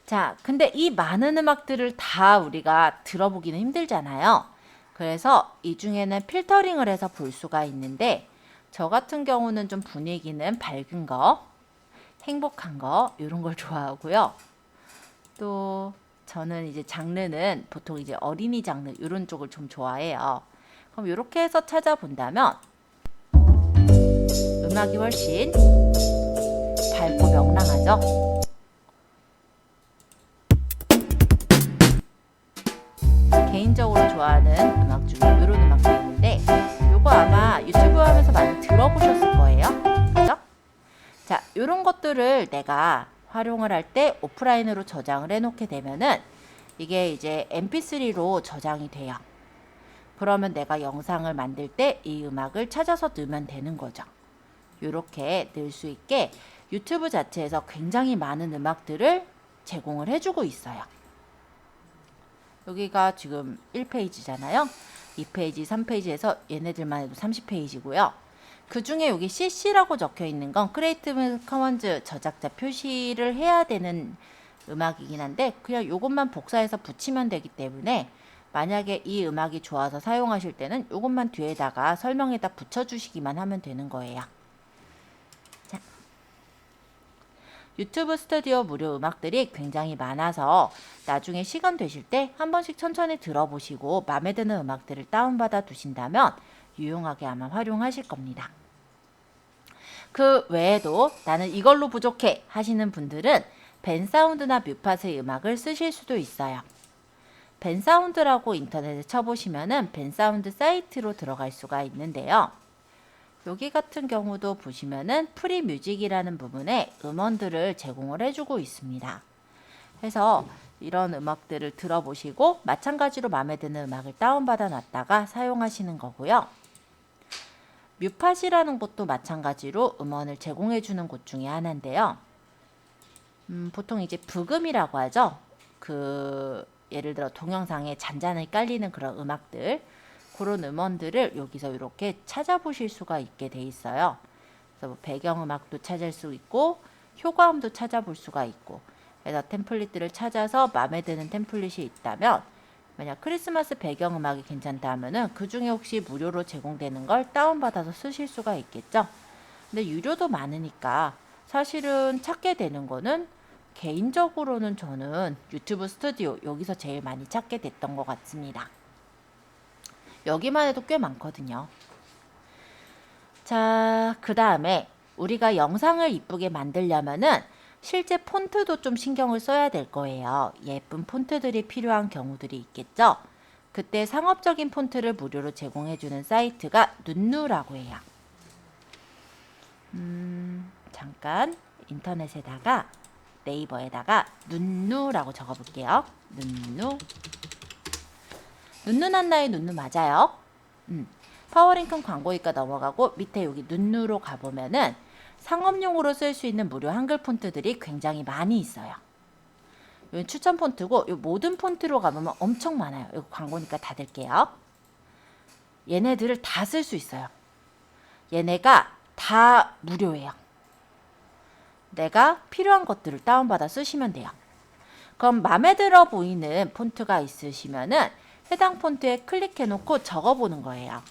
자, 근데 이 많은 음악들을 다 우리가 들어보기는 힘들잖아요. 그래서 이 중에는 필터링을 해서 볼 수가 있는데 저 같은 경우는 좀 분위기는 밝은 거, 행복한 거 이런 걸 좋아하고요. 또 저는 이제 장르는 보통 이제 어린이 장르 이런 쪽을 좀 좋아해요. 그럼 이렇게 해서 찾아본다면 음악이 훨씬 밝고 명랑하죠. 개인적으로 좋아하는 음악 중에 이런 음악도 있는데 요거 아마 유튜브 하면서 많이 들어보셨을 거예요. 그죠? 자, 이런 것들을 내가 활용을 할 때 오프라인으로 저장을 해놓게 되면은 이게 이제 mp3로 저장이 돼요. 그러면 내가 영상을 만들 때 이 음악을 찾아서 넣으면 되는 거죠. 이렇게 넣을 수 있게 유튜브 자체에서 굉장히 많은 음악들을 제공을 해주고 있어요. 여기가 지금 1페이지잖아요. 2페이지, 3페이지에서 얘네들만 해도 30페이지고요. 그 중에 여기 CC라고 적혀 있는 건 크리에이티브 커먼즈 저작자 표시를 해야 되는 음악이긴 한데 그냥 이것만 복사해서 붙이면 되기 때문에 만약에 이 음악이 좋아서 사용하실 때는 이것만 뒤에다가 설명에다 붙여주시기만 하면 되는 거예요. 자, 유튜브 스튜디오 무료 음악들이 굉장히 많아서 나중에 시간 되실 때 한 번씩 천천히 들어보시고 마음에 드는 음악들을 다운받아 두신다면 유용하게 아마 활용하실 겁니다. 그 외에도 나는 이걸로 부족해 하시는 분들은 벤사운드나 뮤팟의 음악을 쓰실 수도 있어요. 벤사운드라고 인터넷에 쳐보시면은 벤사운드 사이트로 들어갈 수가 있는데요. 여기 같은 경우도 보시면은 프리뮤직이라는 부분에 음원들을 제공을 해주고 있습니다. 그래서 이런 음악들을 들어보시고 마찬가지로 마음에 드는 음악을 다운받아 놨다가 사용하시는 거고요. 뮤팟이라는 곳도 마찬가지로 음원을 제공해 주는 곳 중에 하나인데요. 보통 이제 부금이라고 하죠. 예를 들어 동영상에 잔잔하게 깔리는 그런 음악들, 그런 음원들을 여기서 이렇게 찾아보실 수가 있게 돼 있어요. 그래서 뭐 배경음악도 찾을 수 있고 효과음도 찾아볼 수가 있고, 그래서 템플릿들을 찾아서 마음에 드는 템플릿이 있다면 만약 크리스마스 배경음악이 괜찮다 하면은 그 중에 혹시 무료로 제공되는 걸 다운받아서 쓰실 수가 있겠죠. 근데 유료도 많으니까 사실은 찾게 되는 거는 개인적으로는 저는 유튜브 스튜디오 여기서 제일 많이 찾게 됐던 것 같습니다. 여기만 해도 꽤 많거든요. 자, 그 다음에 우리가 영상을 이쁘게 만들려면은 실제 폰트도 좀 신경을 써야 될 거예요. 예쁜 폰트들이 필요한 경우들이 있겠죠. 그때 상업적인 폰트를 무료로 제공해주는 사이트가 눈누라고 해요. 잠깐 인터넷에다가 네이버에다가 눈누라고 적어볼게요. 눈누. 눈누난나의 눈누 맞아요. 파워링크 광고니까 넘어가고 밑에 여기 눈누로 가보면은 상업용으로 쓸 수 있는 무료 한글 폰트들이 굉장히 많이 있어요. 이건 추천 폰트고 이 모든 폰트로 가보면 엄청 많아요. 이거 광고니까 닫을게요. 얘네들을 다 쓸 수 있어요. 얘네가 다 무료예요. 내가 필요한 것들을 다운받아 쓰시면 돼요. 그럼 마음에 들어 보이는 폰트가 있으시면은 해당 폰트에 클릭해 놓고 적어보는 거예요.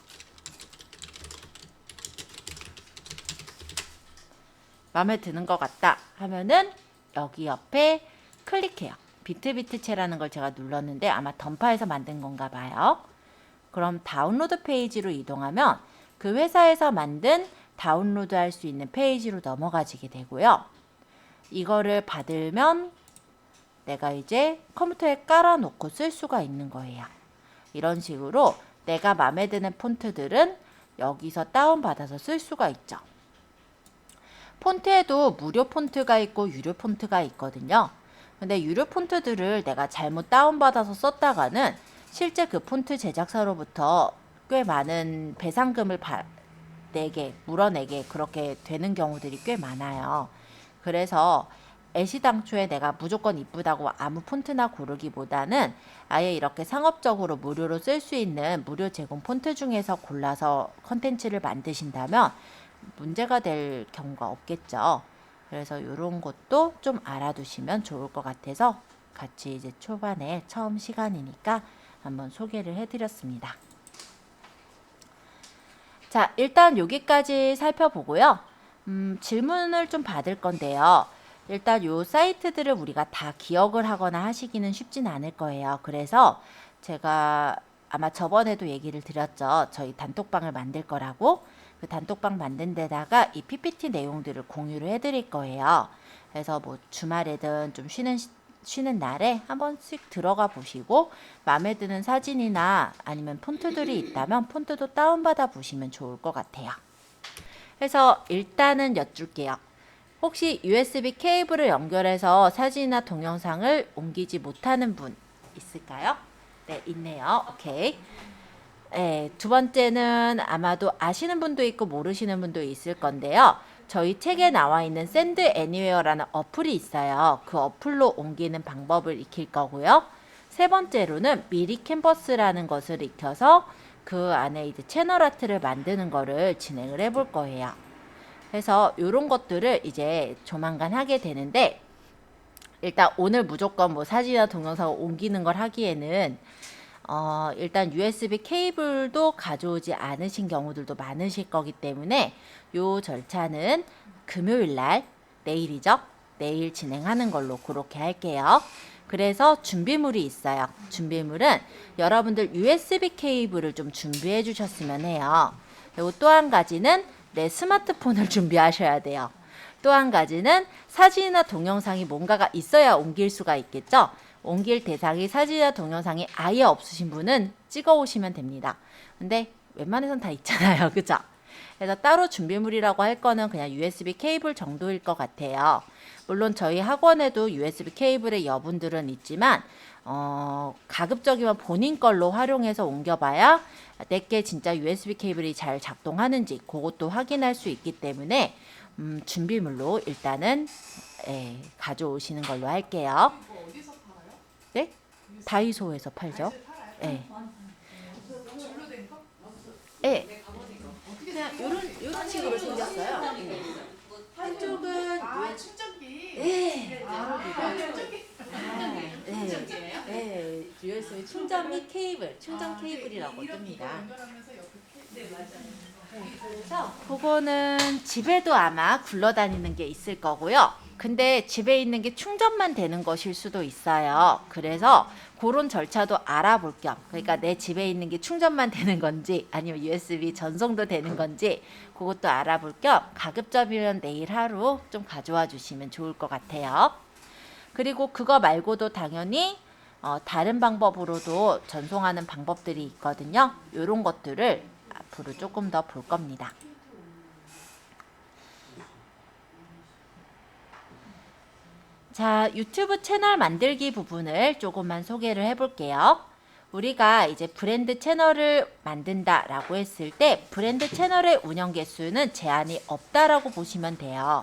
마음에 드는 것 같다 하면은 여기 옆에 클릭해요. 비트비트체라는 걸 제가 눌렀는데 아마 던파에서 만든 건가 봐요. 그럼 다운로드 페이지로 이동하면 그 회사에서 만든 다운로드 할 수 있는 페이지로 넘어가지게 되고요. 이거를 받으면 내가 이제 컴퓨터에 깔아놓고 쓸 수가 있는 거예요. 이런 식으로 내가 마음에 드는 폰트들은 여기서 다운받아서 쓸 수가 있죠. 폰트에도 무료 폰트가 있고 유료 폰트가 있거든요. 근데 유료 폰트들을 내가 잘못 다운받아서 썼다가는 실제 그 폰트 제작사로부터 꽤 많은 배상금을 물어내게 그렇게 되는 경우들이 꽤 많아요. 그래서 애시당초에 내가 무조건 이쁘다고 아무 폰트나 고르기보다는 아예 이렇게 상업적으로 무료로 쓸 수 있는 무료 제공 폰트 중에서 골라서 컨텐츠를 만드신다면 문제가 될 경우가 없겠죠. 그래서 이런 것도 좀 알아두시면 좋을 것 같아서 같이 이제 초반에 처음 시간이니까 한번 소개를 해드렸습니다. 자, 일단 여기까지 살펴보고요. 질문을 좀 받을 건데요. 일단 요 사이트들을 우리가 다 기억을 하거나 하시기는 쉽진 않을 거예요. 그래서 제가 아마 저번에도 얘기를 드렸죠. 저희 단톡방을 만들 거라고. 그 단톡방 만든 데다가 이 PPT 내용들을 공유를 해드릴 거예요. 그래서 뭐 주말에든 좀 쉬는 날에 한 번씩 들어가 보시고 마음에 드는 사진이나 아니면 폰트들이 있다면 폰트도 다운받아 보시면 좋을 것 같아요. 그래서 일단은 여쭐게요. 혹시 USB 케이블을 연결해서 사진이나 동영상을 옮기지 못하는 분 있을까요? 네, 있네요. 오케이. 네, 두 번째는 아마도 아시는 분도 있고 모르시는 분도 있을 건데요. 저희 책에 나와 있는 Send Anywhere라는 어플이 있어요. 그 어플로 옮기는 방법을 익힐 거고요. 세 번째로는 미리 캔버스라는 것을 익혀서 그 안에 이제 채널 아트를 만드는 거를 진행을 해볼 거예요. 그래서 이런 것들을 이제 조만간 하게 되는데 일단 오늘 무조건 뭐 사진이나 동영상을 옮기는 걸 하기에는 일단 USB 케이블도 가져오지 않으신 경우들도 많으실 거기 때문에 요 절차는 금요일날 내일이죠. 내일 진행하는 걸로 그렇게 할게요. 그래서 준비물이 있어요. 준비물은 여러분들 USB 케이블을 좀 준비해 주셨으면 해요. 그리고 또 한 가지는 내 스마트폰을 준비하셔야 돼요. 또 한 가지는 사진이나 동영상이 뭔가가 있어야 옮길 수가 있겠죠. 옮길 대상이 사진이나 동영상이 아예 없으신 분은 찍어 오시면 됩니다. 근데 웬만해선 다 있잖아요. 그죠? 그래서 따로 준비물이라고 할 거는 그냥 USB 케이블 정도일 것 같아요. 물론 저희 학원에도 USB 케이블의 여분들은 있지만 가급적이면 본인 걸로 활용해서 옮겨봐야 내게 진짜 USB 케이블이 잘 작동하는지 그것도 확인할 수 있기 때문에 준비물로 일단은 가져오시는 걸로 할게요. 네? 다이소에서 팔죠. 네. 네. 그냥 요런 식으로 생겼어요. 한쪽은 충전기. 네. 네. USB 충전 및 케이블, 충전 케이블이라고 뜹니다. 그래서 그거는 집에도 아마 굴러다니는 게 있을 거고요. 근데 집에 있는 게 충전만 되는 것일 수도 있어요. 그래서 그런 절차도 알아볼 겸, 그러니까 내 집에 있는 게 충전만 되는 건지 아니면 USB 전송도 되는 건지 그것도 알아볼 겸 가급적이면 내일 하루 좀 가져와 주시면 좋을 것 같아요. 그리고 그거 말고도 당연히 다른 방법으로도 전송하는 방법들이 있거든요. 이런 것들을 앞으로 조금 더 볼 겁니다. 자, 유튜브 채널 만들기 부분을 조금만 소개를 해볼게요. 우리가 이제 브랜드 채널을 만든다라고 했을 때 브랜드 채널의 운영 개수는 제한이 없다라고 보시면 돼요.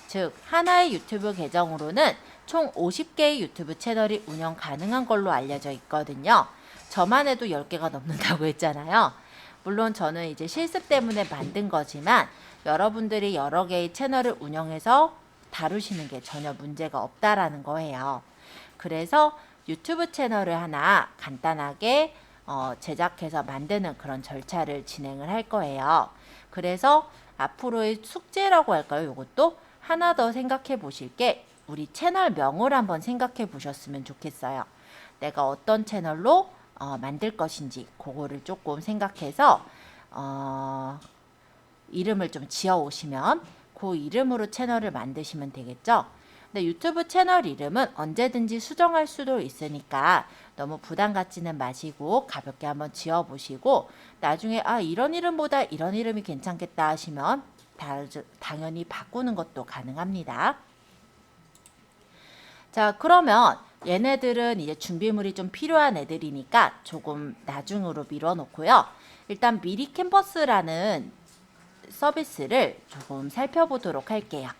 즉, 하나의 유튜브 계정으로는 총 50개의 유튜브 채널이 운영 가능한 걸로 알려져 있거든요. 저만 해도 10개가 넘는다고 했잖아요. 물론 저는 이제 실습 때문에 만든 거지만 여러분들이 여러 개의 채널을 운영해서 다루시는 게 전혀 문제가 없다라는 거예요. 그래서 유튜브 채널을 하나 간단하게 제작해서 만드는 그런 절차를 진행을 할 거예요. 그래서 앞으로의 숙제라고 할까요? 이것도 하나 더 생각해 보실 게 우리 채널명을 한번 생각해 보셨으면 좋겠어요. 내가 어떤 채널로 만들 것인지 그거를 조금 생각해서 이름을 좀 지어 오시면 그 이름으로 채널을 만드시면 되겠죠. 근데 유튜브 채널 이름은 언제든지 수정할 수도 있으니까 너무 부담 갖지는 마시고 가볍게 한번 지어 보시고 나중에 이런 이름보다 이런 이름이 괜찮겠다 하시면 당연히 바꾸는 것도 가능합니다. 자, 그러면 얘네들은 이제 준비물이 좀 필요한 애들이니까 조금 나중으로 미뤄 놓고요. 일단 미리 캠퍼스라는 서비스를 조금 살펴보도록 할게요.